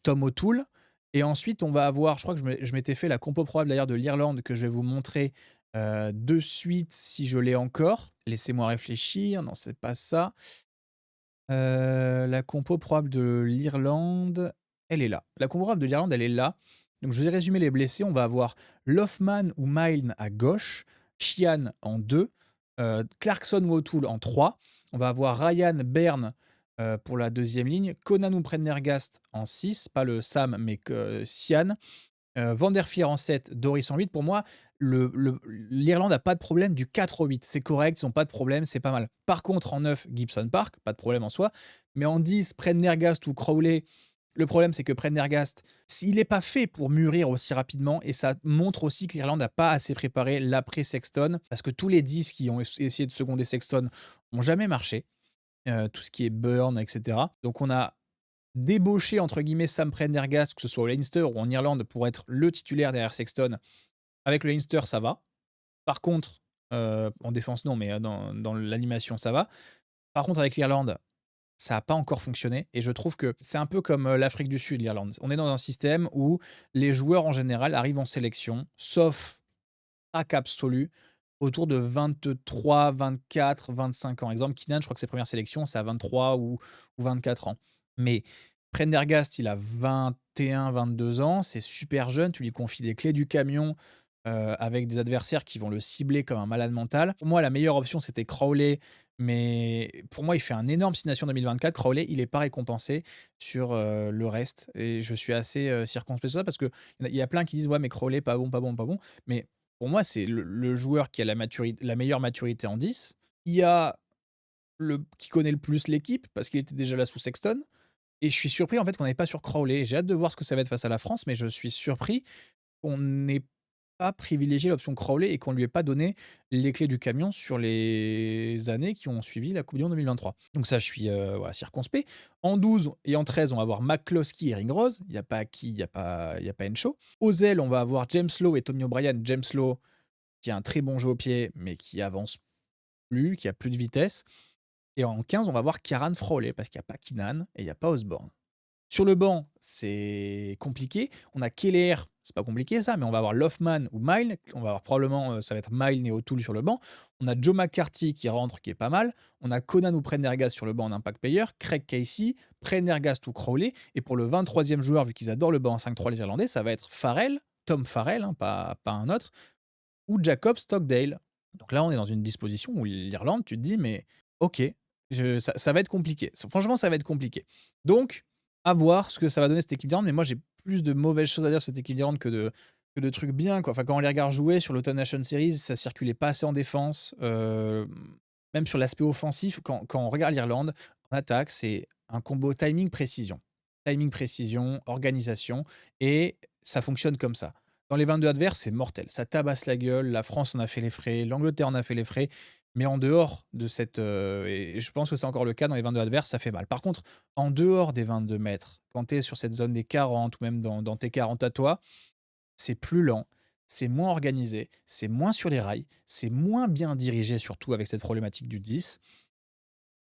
Tom O'Toole. Et ensuite, on va avoir, je crois que je m'étais fait la compo probable d'ailleurs de l'Irlande, que je vais vous montrer De suite, si je l'ai encore, laissez-moi réfléchir, non, c'est pas ça. La compo probable de l'Irlande, elle est là. La compo probable de l'Irlande, elle est là. Donc je vais résumer les blessés. On va avoir Loughman ou Milne à gauche, Sheehan en 2, Clarkson ou O'Toole en 3. On va avoir Ryan Byrne pour la deuxième ligne, Conan ou Prendergast en 6, pas le Sam mais que Sian. Van der Fier en 7, Doris en 8. Pour moi, l'Irlande n'a pas de problème du 4 au 8. C'est correct, ils n'ont pas de problème, c'est pas mal. Par contre, en 9, Gibson Park, pas de problème en soi. Mais en 10, Prendergast ou Crowley, le problème c'est que Prendergast, il n'est pas fait pour mûrir aussi rapidement. Et ça montre aussi que l'Irlande n'a pas assez préparé l'après-Sexton. Parce que tous les 10 qui ont essayé de seconder Sexton n'ont jamais marché. Tout ce qui est Burn, etc. Donc on a débaucher entre guillemets Sam Prendergast, que ce soit au Leinster ou en Irlande, pour être le titulaire derrière Sexton. Avec le Leinster, ça va. Par contre, en défense, non, mais dans l'animation, ça va. Par contre, avec l'Irlande, ça n'a pas encore fonctionné. Et je trouve que c'est un peu comme l'Afrique du Sud, l'Irlande. On est dans un système où les joueurs en général arrivent en sélection, sauf à cap absolu, autour de 23, 24, 25 ans. Exemple, Keenan, je crois que ses premières sélections, c'est à 23 ou 24 ans. Mais Prendergast, il a 21, 22 ans, c'est super jeune, tu lui confies des clés du camion avec des adversaires qui vont le cibler comme un malade mental. Pour moi, la meilleure option, c'était Crowley, mais pour moi, il fait un énorme 6 Nations 2024. Crowley, il n'est pas récompensé sur le reste. Et je suis assez circonspect sur ça parce qu'il y a plein qui disent « Ouais, mais Crowley, pas bon, pas bon, pas bon. » Mais pour moi, c'est le joueur qui a la meilleure maturité en 10. Il y a qui connaît le plus l'équipe parce qu'il était déjà là sous Sexton. Et je suis surpris en fait qu'on n'ait pas sur Crowley. J'ai hâte de voir ce que ça va être face à la France, mais je suis surpris qu'on n'ait pas privilégié l'option Crowley et qu'on lui ait pas donné les clés du camion sur les années qui ont suivi la Coupe du Monde 2023. Donc ça, je suis voilà, circonspect. En 12 et en 13, on va avoir McCloskey et Ringrose. Il n'y a pas Aki, il y a pas Encho. Aux ailes, on va avoir James Lowe et Tommy O'Brien. James Lowe, qui a un très bon jeu au pied, mais qui avance plus, qui a plus de vitesse. Et en 15, on va voir Kieran Frawley, parce qu'il n'y a pas Keenan et il n'y a pas Osborne. Sur le banc, c'est compliqué. On a Keller, c'est pas compliqué ça, mais on va avoir Loughman ou Mile. On va avoir probablement, ça va être Mile et O'Toole sur le banc. On a Joe McCarthy qui rentre, qui est pas mal. On a Conan ou Prendergast sur le banc en impact player. Craig Casey, Prendergast ou Crowley. Et pour le 23e joueur, vu qu'ils adorent le banc en 5-3 les Irlandais, ça va être Farrell, Tom Farrell, hein, pas un autre, ou Jacob Stockdale. Donc là, on est dans une disposition où l'Irlande, tu te dis, mais ok, ça va être compliqué. Franchement, ça va être compliqué. Donc, à voir ce que ça va donner cette équipe d'Irlande. Mais moi, j'ai plus de mauvaises choses à dire sur cette équipe d'Irlande que de trucs bien, quoi. Enfin, quand on les regarde jouer sur l'Autumn Nation Series, ça circulait pas assez en défense. Même sur l'aspect offensif, quand on regarde l'Irlande, en attaque, c'est un combo timing-précision. Timing-précision, organisation, et ça fonctionne comme ça. Dans les 22 adverses, c'est mortel. Ça tabasse la gueule. La France en a fait les frais. L'Angleterre en a fait les frais. Mais en dehors de cette. Et je pense que c'est encore le cas dans les 22 adverses, ça fait mal. Par contre, en dehors des 22 mètres, quand tu es sur cette zone des 40 ou même dans tes 40 à toi, c'est plus lent, c'est moins organisé, c'est moins sur les rails, c'est moins bien dirigé, surtout avec cette problématique du 10.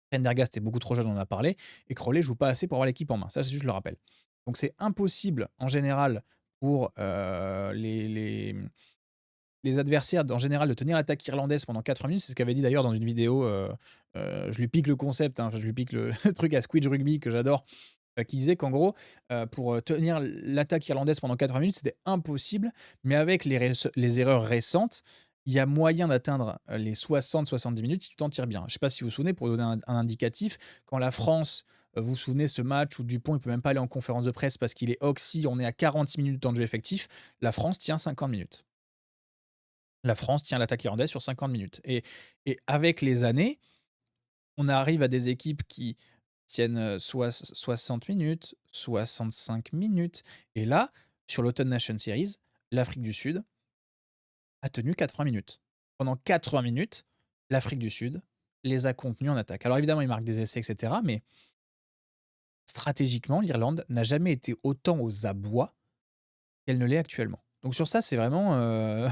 Prendergast est beaucoup trop jeune, on en a parlé. Et Crowley joue pas assez pour avoir l'équipe en main. Ça, c'est juste le rappel. Donc, c'est impossible, en général, pour les adversaires, en général, de tenir l'attaque irlandaise pendant 4 minutes. C'est ce qu'avait dit d'ailleurs dans une vidéo. Je lui pique le concept, hein, je lui pique le truc à Squidge Rugby que j'adore, qui disait qu'en gros, pour tenir l'attaque irlandaise pendant 4 minutes, c'était impossible. Mais avec les erreurs récentes, il y a moyen d'atteindre les 60-70 minutes si tu t'en tires bien. Je ne sais pas si vous vous souvenez, pour donner un indicatif, quand la France, vous vous souvenez ce match où Dupont ne peut même pas aller en conférence de presse parce qu'il est oxy, on est à 46 minutes de temps de jeu effectif, la France tient 50 minutes. La France tient l'attaque irlandaise sur 50 minutes. Et avec les années, on arrive à des équipes qui tiennent 60 minutes, 65 minutes. Et là, sur l'Autumn Nation Series, l'Afrique du Sud a tenu 80 minutes. Pendant 80 minutes, l'Afrique du Sud les a contenus en attaque. Alors évidemment, ils marquent des essais, etc. Mais stratégiquement, l'Irlande n'a jamais été autant aux abois qu'elle ne l'est actuellement. Donc sur ça, c'est vraiment...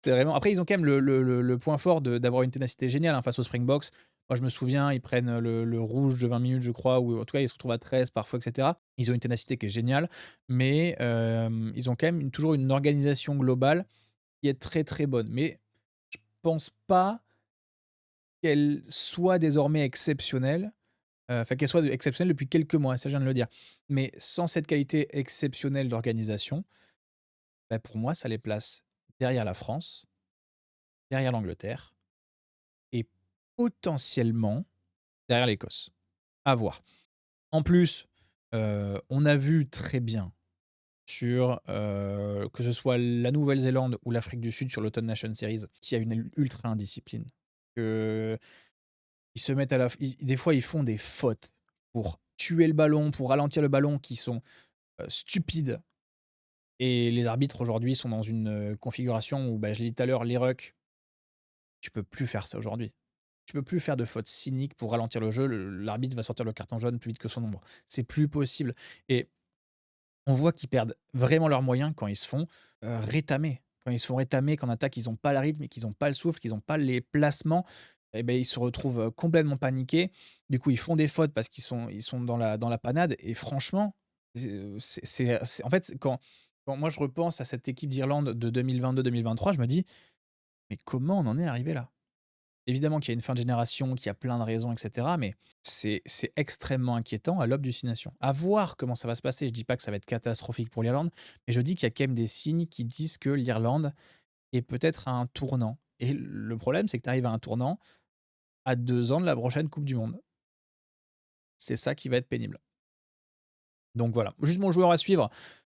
C'est vraiment... Après, ils ont quand même le point fort d'avoir une ténacité géniale, hein, face aux Springboks. Moi, je me souviens, ils prennent le rouge de 20 minutes, je crois, ou en tout cas, ils se retrouvent à 13 parfois, etc. Ils ont une ténacité qui est géniale, mais ils ont quand même toujours une organisation globale qui est très, très bonne. Mais je pense pas qu'elle soit désormais exceptionnelle, enfin qu'elle soit exceptionnelle depuis quelques mois, ça je viens de le dire. Mais sans cette qualité exceptionnelle d'organisation, bah, pour moi ça les place derrière la France, derrière l'Angleterre et potentiellement derrière l'Écosse. À voir. En plus, on a vu très bien sur, que ce soit la Nouvelle-Zélande ou l'Afrique du Sud sur l'Autumn Nation Series, qu'il y a une ultra indiscipline. Qu'ils se mettent à la f ils des fois, ils font des fautes pour tuer le ballon, pour ralentir le ballon qui sont, stupides et les arbitres aujourd'hui sont dans une, configuration où, bah, je l'ai dit tout à l'heure, les rucks, tu peux plus faire ça aujourd'hui. Tu peux plus faire de fautes cyniques pour ralentir le jeu, l'arbitre va sortir le carton jaune plus vite que son ombre. C'est plus possible et on voit qu'ils perdent vraiment leurs moyens quand ils se font, rétamer. Quand ils se font rétamer, qu'en attaque, ils ont pas le rythme, qu'ils ont pas le souffle, qu'ils ont pas les placements et ben ils se retrouvent, complètement paniqués. Du coup, ils font des fautes parce qu'ils sont dans la panade et franchement, c'est en fait, quand moi je repense à cette équipe d'Irlande de 2022-2023, je me dis: «Mais comment on en est arrivé là?» Évidemment qu'il y a une fin de génération, qu'il y a plein de raisons et cetera, mais c'est extrêmement inquiétant à l'aube du 6 nations. À voir comment ça va se passer. Je dis pas que ça va être catastrophique pour l'Irlande, mais je dis qu'il y a quand même des signes qui disent que l'Irlande est peut-être à un tournant et le problème, c'est que tu arrives à un tournant à 2 ans de la prochaine coupe du monde. C'est ça qui va être pénible. Donc voilà, juste mon joueur à suivre.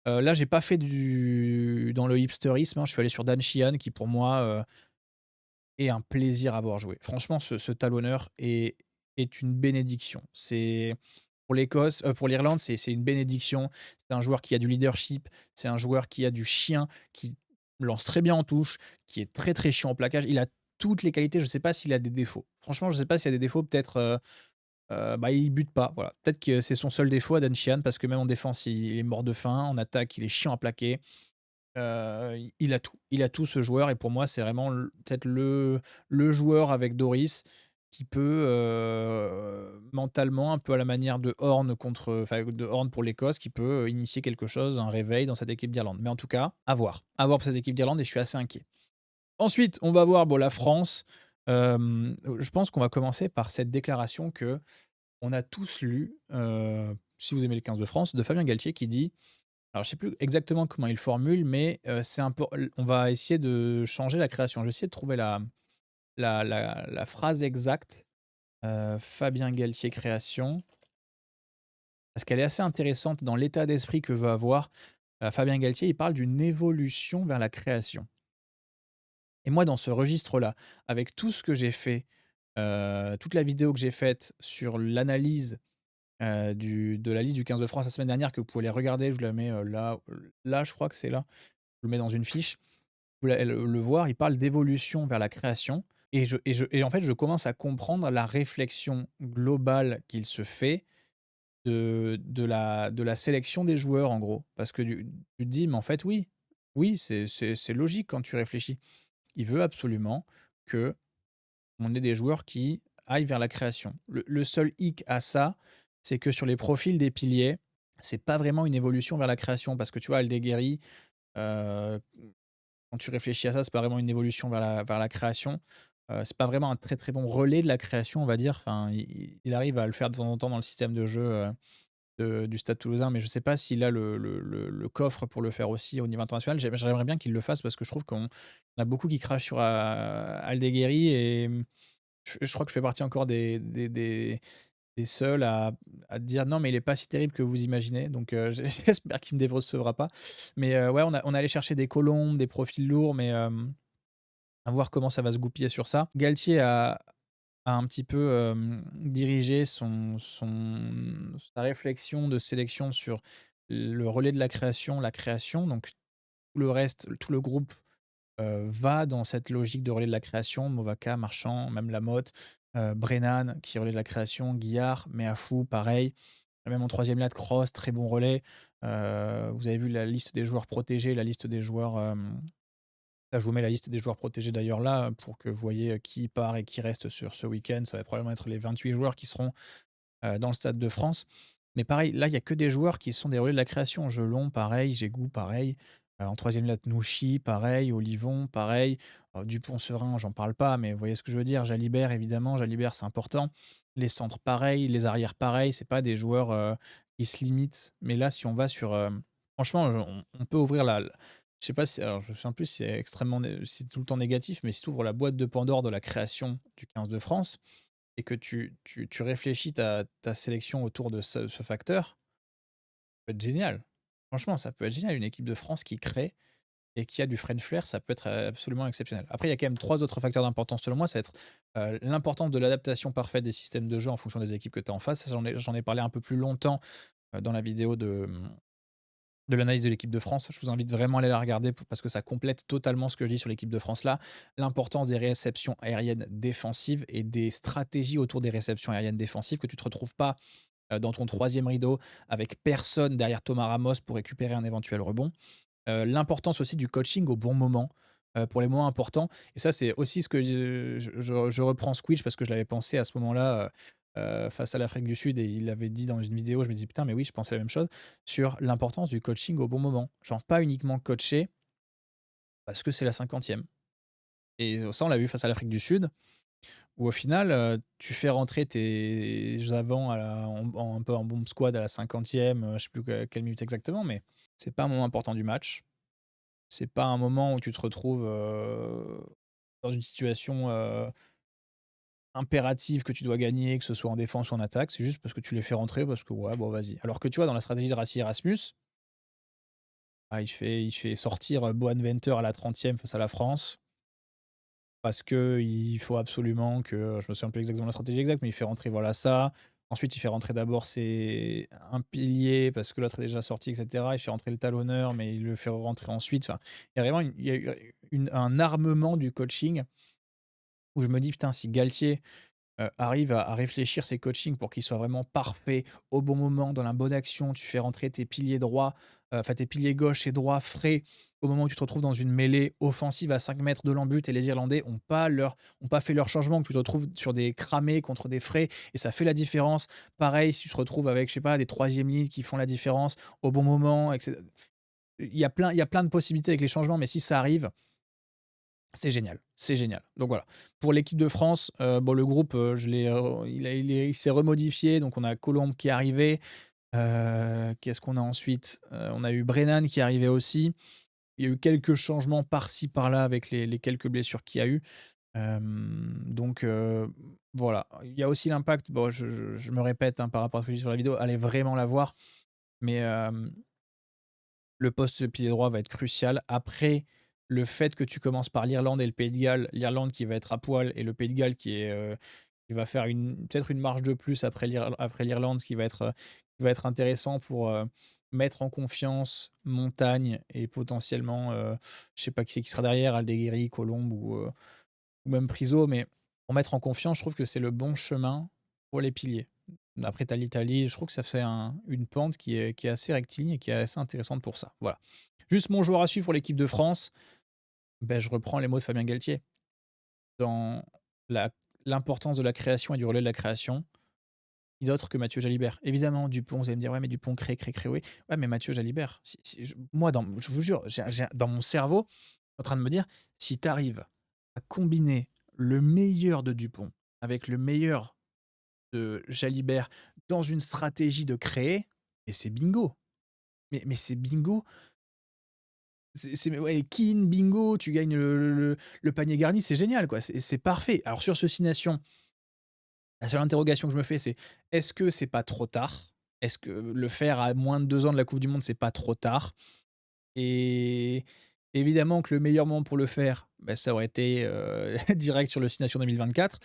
Là, j'ai pas fait du dans le hipsterisme, hein, je suis allé sur Dan Sheehan qui pour moi, et un plaisir à voir jouer. Franchement, ce talonneur est une bénédiction. C'est pour l'Écosse, pour l'Irlande, c'est une bénédiction. C'est un joueur qui a du leadership, c'est un joueur qui a du chien, qui lance très bien en touche, qui est très, très chiant au plaquage. Il a toutes les qualités, je ne sais pas s'il a des défauts. Franchement, je ne sais pas s'il a des défauts, peut-être, bah, il bute pas, voilà. Peut-être que c'est son seul défaut à Dan Sheehan parce que même en défense, il est mort de faim, en attaque, il est chiant à plaquer. Il a tout. Il a tout ce joueur et pour moi, c'est vraiment peut-être le joueur avec Doris qui peut, mentalement, un peu à la manière de Horn de Horn pour l'Écosse, qui peut, initier quelque chose, un réveil dans cette équipe d'Irlande. Mais en tout cas, à voir. À voir pour cette équipe d'Irlande et je suis assez inquiet. Ensuite, on va voir, bon, la France. Je pense qu'on va commencer par cette déclaration que on a tous lu, si vous aimez le 15 de France, de Fabien Galtier qui dit alors je sais plus exactement comment il formule, mais c'est un peu on va essayer de changer la création. Je vais essayer de trouver la phrase exacte, Fabien Galtier création, parce qu'elle est assez intéressante dans l'état d'esprit que veut avoir, Fabien Galtier. Il parle d'une évolution vers la création et moi dans ce registre-là, avec tout ce que j'ai fait, toute la vidéo que j'ai faite sur l'analyse, de la liste du 15 de France la semaine dernière que vous pouvez aller regarder, je vous la mets, là je crois que c'est là. Je le mets dans une fiche. Vous allez le voir, il parle d'évolution vers la création et en fait, je commence à comprendre la réflexion globale qu'il se fait de la sélection des joueurs, en gros. Parce que tu te dis: «Mais en fait, oui, oui, c'est logique quand tu réfléchis». Il veut absolument qu'on ait des joueurs qui aillent vers la création. Le seul hic à ça, c'est que sur les profils des piliers, c'est pas vraiment une évolution vers la création parce que tu vois, Aldeguerri, heu quand tu réfléchis à ça, c'est pas vraiment une évolution vers la création. C'est pas vraiment un très, très bon relais de la création, on va dire. Enfin, il arrive à le faire de temps en temps dans le système de jeu, du Stade Toulousain, mais je sais pas s'il a le coffre pour le faire aussi au niveau international. J'aimerais bien qu'il le fasse parce que je trouve qu'on a beaucoup qui crachent sur, Aldeguerri et je crois que je fais partie encore des seuls à dire: «Non, mais il est pas si terrible que vous imaginez», donc j'espère qu'il me décevra pas. Mais ouais, on est allé chercher des colombes, des profils lourds, mais à voir comment ça va se goupiller sur ça. Galtier a un petit peu, dirigé sa réflexion de sélection sur le relais de la création, donc tout le reste, tout le groupe, va dans cette logique de relais de la création. Movaka, Marchand, même Lamotte, Brennan qui relaie de la création, Guillard, Meafou pareil. Même en troisième ligne, Cross, très bon relais. Vous avez vu la liste des joueurs protégés, la liste des joueurs, là, je vous mets la liste des joueurs protégés d'ailleurs là, pour que vous voyez, qui part et qui reste sur ce week-end. Ça va probablement être les 28 joueurs qui seront, dans le Stade de France. Mais pareil, là, il y a que des joueurs qui sont des relais de la création. Jelon, pareil, Djegou, pareil. En 3e Latnouchi, pareil, Olivon, pareil, Dupont-Serein, j'en parle pas, mais vous voyez ce que je veux dire? Jalibert, évidemment, Jalibert, c'est important. Les centres, pareil, les arrières, pareil, c'est pas des joueurs, qui se limitent. Mais là, si on va sur, franchement, on peut ouvrir la je sais pas si alors je me souviens plus si c'est extrêmement né si c'est tout le temps négatif, mais si tu ouvres la boîte de Pandore de la création du 15 de France et que tu réfléchis ta sélection autour de ce facteur, ça peut être génial. Franchement, ça peut être génial, une équipe de France qui crée et qui a du French flair, ça peut être, absolument exceptionnel. Après, il y a quand même 3 autres facteurs d'importance selon moi, ça va être, l'importance de l'adaptation parfaite des systèmes de jeu en fonction des équipes que tu as en face. Ça, j'en ai parlé un peu plus longtemps, dans la vidéo de l'analyse de l'équipe de France. Je vous invite vraiment à aller la regarder parce que ça complète totalement ce que je dis sur l'équipe de France là. L'importance des réceptions aériennes défensives et des stratégies autour des réceptions aériennes défensives que tu ne te retrouves pas, dans ton troisième rideau avec personne derrière Thomas Ramos pour récupérer un éventuel rebond. L'importance aussi du coaching au bon moment, pour les moments importants et ça, c'est aussi ce que je reprends Squidge parce que je l'avais pensé à ce moment-là, face à l'Afrique du Sud et il l'avait dit dans une vidéo. Je me dis: «Putain, mais oui, je pensais la même chose», sur l'importance du coaching au bon moment. Genre pas uniquement coacher parce que c'est la 50e et ça, on l'a vu face à l'Afrique du Sud où au final, tu fais rentrer tes avants un peu en bombe squad à la 50e, je sais plus quelle minute exactement, mais c'est pas un moment important du match. C'est pas un moment où tu te retrouves, dans une situation, impérative que tu dois gagner, que ce soit en défense ou en attaque. C'est juste parce que tu les fais rentrer parce que ouais, bon vas-y. Alors que tu vois, dans la stratégie de Rassi Erasmus, ah, il fait sortir, Boanventer à la 30e face à la France parce que il faut absolument que je me souviens plus exactement de la stratégie exacte, mais il fait rentrer voilà ça. Ensuite, il fait rentrer d'abord un pilier parce que l'autre est déjà sorti et cetera. Il fait rentrer le talonneur, mais il le fait rentrer ensuite. Enfin, il y a vraiment il y a eu un armement du coaching où je me dis: «Putain, si Galtier, arrive à réfléchir ses coachings pour qu'ils soient vraiment parfaits, au bon moment, dans la bonne action, tu fais rentrer tes piliers droits, enfin tes piliers gauche et droit frais, au moment où tu te retrouves dans une mêlée offensive à 5 mètres de l'embut et les Irlandais ont pas fait leur changement, que tu te retrouves sur des cramés contre des frais et ça fait la différence. Pareil, si tu te retrouves avec, je sais pas, des 3e lignes qui font la différence au bon moment et il y a plein de possibilités avec les changements, mais si ça arrive, c'est génial, c'est génial. Donc voilà. Pour l'équipe de France, bon le groupe, je l'ai, il s'est remodifié, donc on a Colombe qui est arrivé. Qu'est-ce qu'on a ensuite? On a eu Brennan qui est arrivé aussi. Il y a eu quelques changements par-ci par-là avec les quelques blessures qu'il y a eu. Donc voilà. Il y a aussi l'impact, bon je me répète, hein, par rapport à ce que je dis sur la vidéo, allez vraiment la voir, mais le poste de pilier droit va être crucial. Après, le fait que tu commences par l'Irlande et le Pays de Galles, l'Irlande qui va être à poil et le Pays de Galles qui va faire peut-être une marche de plus après l'Irlande, ce qui va être intéressant pour, mettre en confiance Montagne et potentiellement, je sais pas qui c'est qui sera derrière, Aldeguerri, Colombe ou même Priso, mais pour mettre en confiance, je trouve que c'est le bon chemin pour les piliers. Après, tu as l'Italie, je trouve que ça fait une pente qui est assez rectiligne et qui est assez intéressante pour ça. Voilà. Juste mon joueur à suivre pour l'équipe de France, ben, je reprends les mots de Fabien Galtier. Dans la- l'importance de la création et du relais de la création, qui d'autre que Mathieu Jalibert. Évidemment, Dupont, vous allez me dire, ouais, mais Dupont crée, crée, crée, oui. Ouais, mais Mathieu Jalibert, moi, je vous jure, dans mon cerveau, en train de me dire, si tu arrives à combiner le meilleur de Dupont avec le meilleur de Jalibert dans une stratégie de créer, et c'est bingo. Mais c'est bingo. Ouais, Keane, bingo, tu gagnes le panier garni, c'est génial, quoi. C'est parfait. Alors, sur ceci Nation, la seule interrogation que je me fais, c'est est-ce que c'est pas trop tard? Est-ce que le faire à moins de 2 ans de la Coupe du Monde, c'est pas trop tard? Et évidemment que le meilleur moment pour le faire, bah, ça aurait été, direct sur le 6 Nations 2024,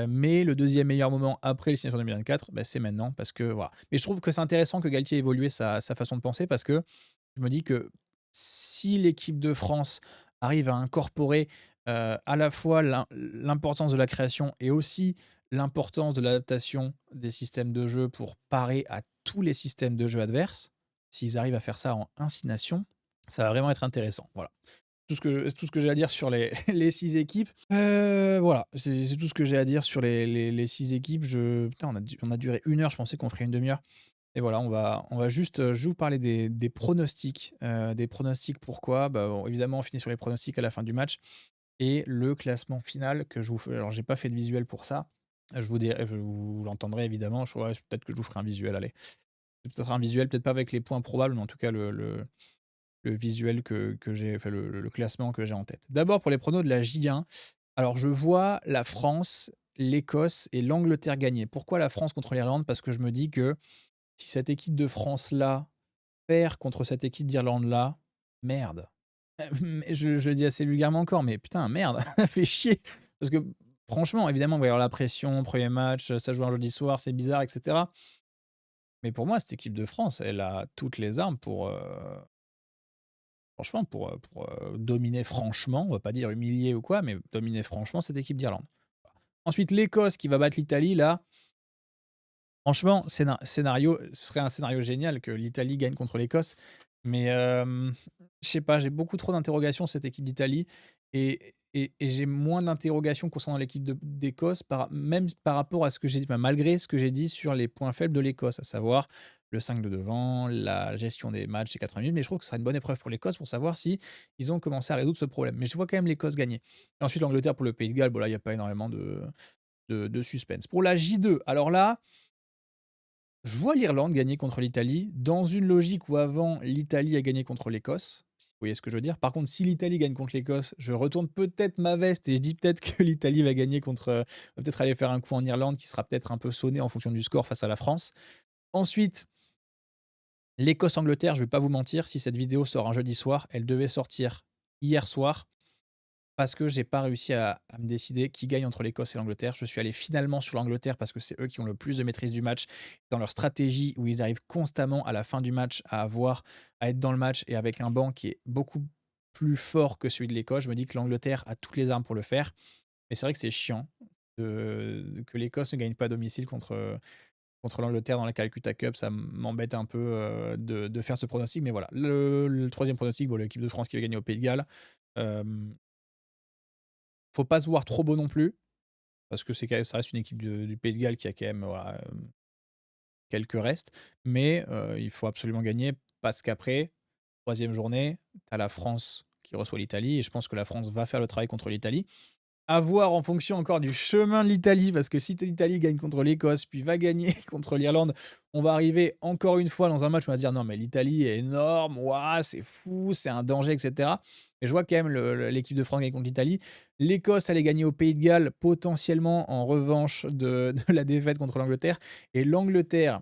mais le deuxième meilleur moment après le 6 Nations 2024, bah, c'est maintenant parce que voilà. Mais je trouve que c'est intéressant que Galtier ait évolué sa façon de penser parce que je me dis que si l'équipe de France arrive à incorporer, à la fois l'importance de la création et aussi l'importance de l'adaptation des systèmes de jeu pour parer à tous les systèmes de jeu adverses, s'ils arrivent à faire ça en 1 nations, ça va vraiment être intéressant. Voilà. C'est tout ce que j'ai à dire sur les les 6 équipes. Voilà, c'est tout ce que j'ai à dire sur les 6 équipes. Putain, on a duré 1 heure, je pensais qu'on ferait une demi heure. et voilà, on va juste, je vais vous parler des pronostics. Des pronostics pourquoi? Bah, bon, évidemment, on finit sur les pronostics à la fin du match et le classement final que je vous fais alors j'ai pas fait de visuel pour ça. Je vous dirai vous l'entendrez évidemment, ouais, peut-être que je vous ferai un visuel, allez. Peut-être un visuel, peut-être pas avec les points probables, mais en tout cas le visuel que j'ai enfin le classement que j'ai en tête. D'abord pour les pronos de la J1, alors je vois la France, l'Écosse et l'Angleterre gagner. Pourquoi la France contre l'Irlande? Parce que je me dis que si cette équipe de France-là perd contre cette équipe d'Irlande-là, merde. Mais je le dis assez vulgairement encore, mais putain, merde, fait chier. Parce que franchement, évidemment, il va y avoir la pression, premier match, ça joue un jeudi soir, c'est bizarre, et cetera. Mais pour moi, cette équipe de France, elle a toutes les armes pour, franchement, pour dominer franchement, on va pas dire humilier ou quoi, mais dominer franchement cette équipe d'Irlande. Ensuite, l'Écosse qui va battre l'Italie, là, franchement, scénario, ce serait un scénario génial que l'Italie gagne contre l'Écosse, mais je sais pas, j'ai beaucoup trop d'interrogations sur cette équipe d'Italie et j'ai moins d'interrogations concernant l'équipe d'Écosse même par rapport à ce que j'ai dit, enfin, malgré ce que j'ai dit sur les points faibles de l'Écosse, à savoir le 5 de devant, la gestion des matchs, ces 80 minutes, mais je trouve que ce sera une bonne épreuve pour l'Écosse pour savoir si ils ont commencé à résoudre ce problème. Mais je vois quand même l'Écosse gagner. Et ensuite l'Angleterre pour le Pays de Galles, bon là, il y a pas énormément de suspense. Pour la J2, alors là, je vois l'Irlande gagner contre l'Italie dans une logique où avant l'Italie a gagné contre l'Écosse, si vous voyez ce que je veux dire. Par contre, si l'Italie gagne contre l'Écosse, je retourne peut-être ma veste et je dis peut-être que l'Italie va gagner contre, va peut-être aller faire un coup en Irlande qui sera peut-être un peu sonné en fonction du score face à la France. Ensuite, l'Écosse-Angleterre, je vais pas vous mentir, si cette vidéo sort un jeudi soir, elle devait sortir hier soir. Parce que j'ai pas réussi à me décider qui gagne entre l'Écosse et l'Angleterre. Je suis allé finalement sur l'Angleterre parce que c'est eux qui ont le plus de maîtrise du match dans leur stratégie où ils arrivent constamment à la fin du match à être dans le match et avec un banc qui est beaucoup plus fort que celui de l'Écosse. Je me dis que l'Angleterre a toutes les armes pour le faire. Mais c'est vrai que c'est chiant que l'Écosse ne gagne pas à domicile contre l'Angleterre dans la Calcutta Cup. Ça m'embête un peu de faire ce pronostic. Mais voilà, le troisième pronostic, bon, l'équipe de France qui va gagner au Pays de Galles. Euh, Faut pas se voir trop beau non plus, parce que ça reste une équipe du Pays de Galles qui a quand même, voilà, quelques restes. Mais il faut absolument gagner parce qu'après, troisième journée, tu as la France qui reçoit l'Italie et je pense que la France va faire le travail contre l'Italie. À voir en fonction encore du chemin de l'Italie, parce que si l'Italie gagne contre l'Écosse, puis va gagner contre l'Irlande, on va arriver encore une fois dans un match où on va se dire non mais l'Italie est énorme, ouah, c'est fou, c'est un danger, etc. Et je vois quand même l'équipe de France gagner contre l'Italie. L'Écosse allait gagner au Pays de Galles, potentiellement en revanche de la défaite contre l'Angleterre. Et l'Angleterre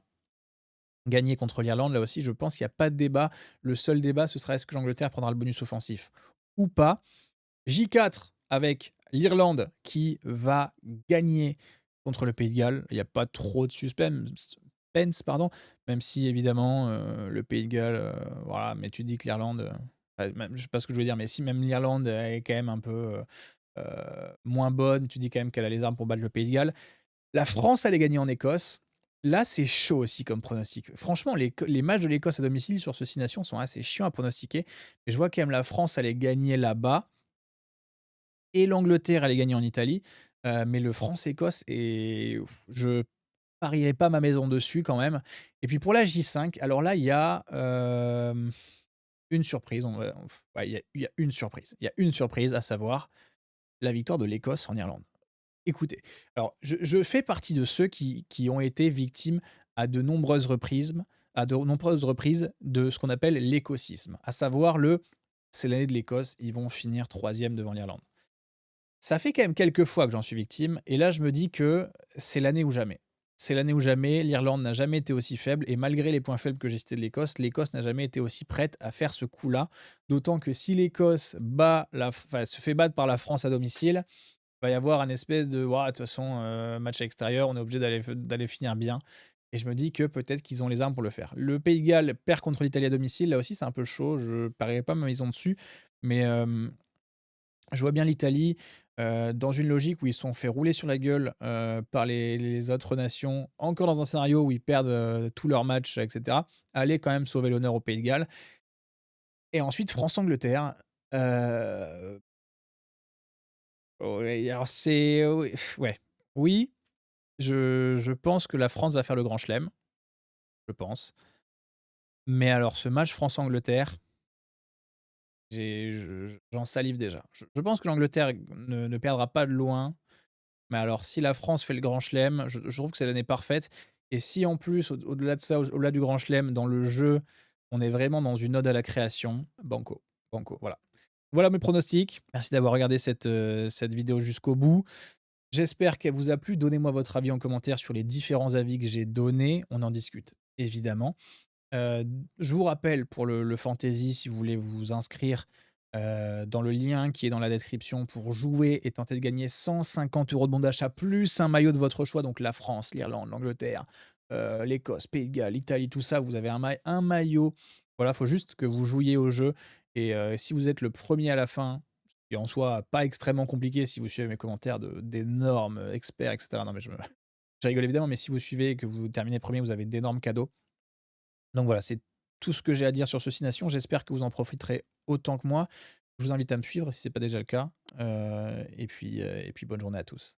gagner contre l'Irlande, là aussi, je pense qu'il n'y a pas de débat. Le seul débat, ce sera est-ce que l'Angleterre prendra le bonus offensif ou pas. J4 avec l'Irlande qui va gagner contre le Pays de Galles. Il n'y a pas trop de suspense, pardon, même si évidemment le Pays de Galles, voilà, mais tu dis que l'Irlande, je sais pas ce que je veux dire, mais si même l'Irlande est quand même un peu moins bonne, tu dis quand même qu'elle a les armes pour battre le Pays de Galles. La France allait gagner en Écosse. Là, c'est chaud aussi comme pronostic. Franchement, les matchs de l'Écosse à domicile sur ce 6 nations sont assez chiants à pronostiquer. Mais je vois quand même la France allait gagner là-bas et l'Angleterre allait gagner en Italie. Mais le France-Écosse, et je parierais pas ma maison dessus quand même. Et puis pour la J5, alors là, il y a une surprise. Ouais, il y a une surprise. Il y a une surprise, à savoir la victoire de l'Écosse en Irlande. Écoutez, alors je fais partie de ceux qui ont été victimes à de nombreuses reprises de ce qu'on appelle l'écosisme, à savoir c'est l'année de l'Écosse, ils vont finir troisième devant l'Irlande. Ça fait quand même quelques fois que j'en suis victime, et là je me dis que c'est l'année ou jamais. C'est l'année ou jamais, l'Irlande n'a jamais été aussi faible, et malgré les points faibles que j'ai cités de l'Écosse n'a jamais été aussi prête à faire ce coup-là. D'autant que si l'Écosse se fait battre par la France à domicile, il va y avoir un espèce de ouah, de toute façon, match à l'extérieur, on est obligé d'aller finir bien. Et je me dis que peut-être qu'ils ont les armes pour le faire. Le Pays de Galles perd contre l'Italie à domicile, là aussi c'est un peu chaud, je parierais pas ma maison dessus, mais je vois bien l'Italie, dans une logique où ils se sont fait rouler sur la gueule, par les autres nations, encore dans un scénario où ils perdent, tous leurs matchs, et cetera. Aller quand même sauver l'honneur au Pays de Galles et ensuite France-Angleterre, heu, oui, alors oui, ouais, oui, je pense que la France va faire le grand chelem. je pense. Mais alors ce match France-Angleterre, j'en salive déjà. Je pense que l'Angleterre ne perdra pas de loin, mais alors si la France fait le grand chelem, je trouve que c'est l'année parfaite et si en plus au-delà de ça, au-delà du grand chelem, dans le jeu, on est vraiment dans une ode à la création, banco, banco, voilà. Voilà mes pronostics. Merci d'avoir regardé cette vidéo jusqu'au bout. J'espère qu'elle vous a plu. Donnez-moi votre avis en commentaire sur les différents avis que j'ai donnés. On en discute évidemment. Je vous rappelle pour le fantasy, si vous voulez vous inscrire, dans le lien qui est dans la description pour jouer et tenter de gagner 150 € de bon d'achat plus un maillot de votre choix, donc la France, l'Irlande, l'Angleterre, l'Écosse, Pays de Galles, l'Italie, tout ça, vous avez un maillot. Voilà, il faut juste que vous jouiez au jeu et si vous êtes le premier à la fin, ce qui en soi pas extrêmement compliqué si vous suivez mes commentaires d'énormes experts et cetera. Non mais je rigole évidemment, mais si vous suivez et que vous terminez premier, vous avez d'énormes cadeaux. Donc voilà, c'est tout ce que j'ai à dire sur Ceci Nation. J'espère que vous en profiterez autant que moi. Je vous invite à me suivre si ce n'est pas déjà le cas, et puis bonne journée à tous.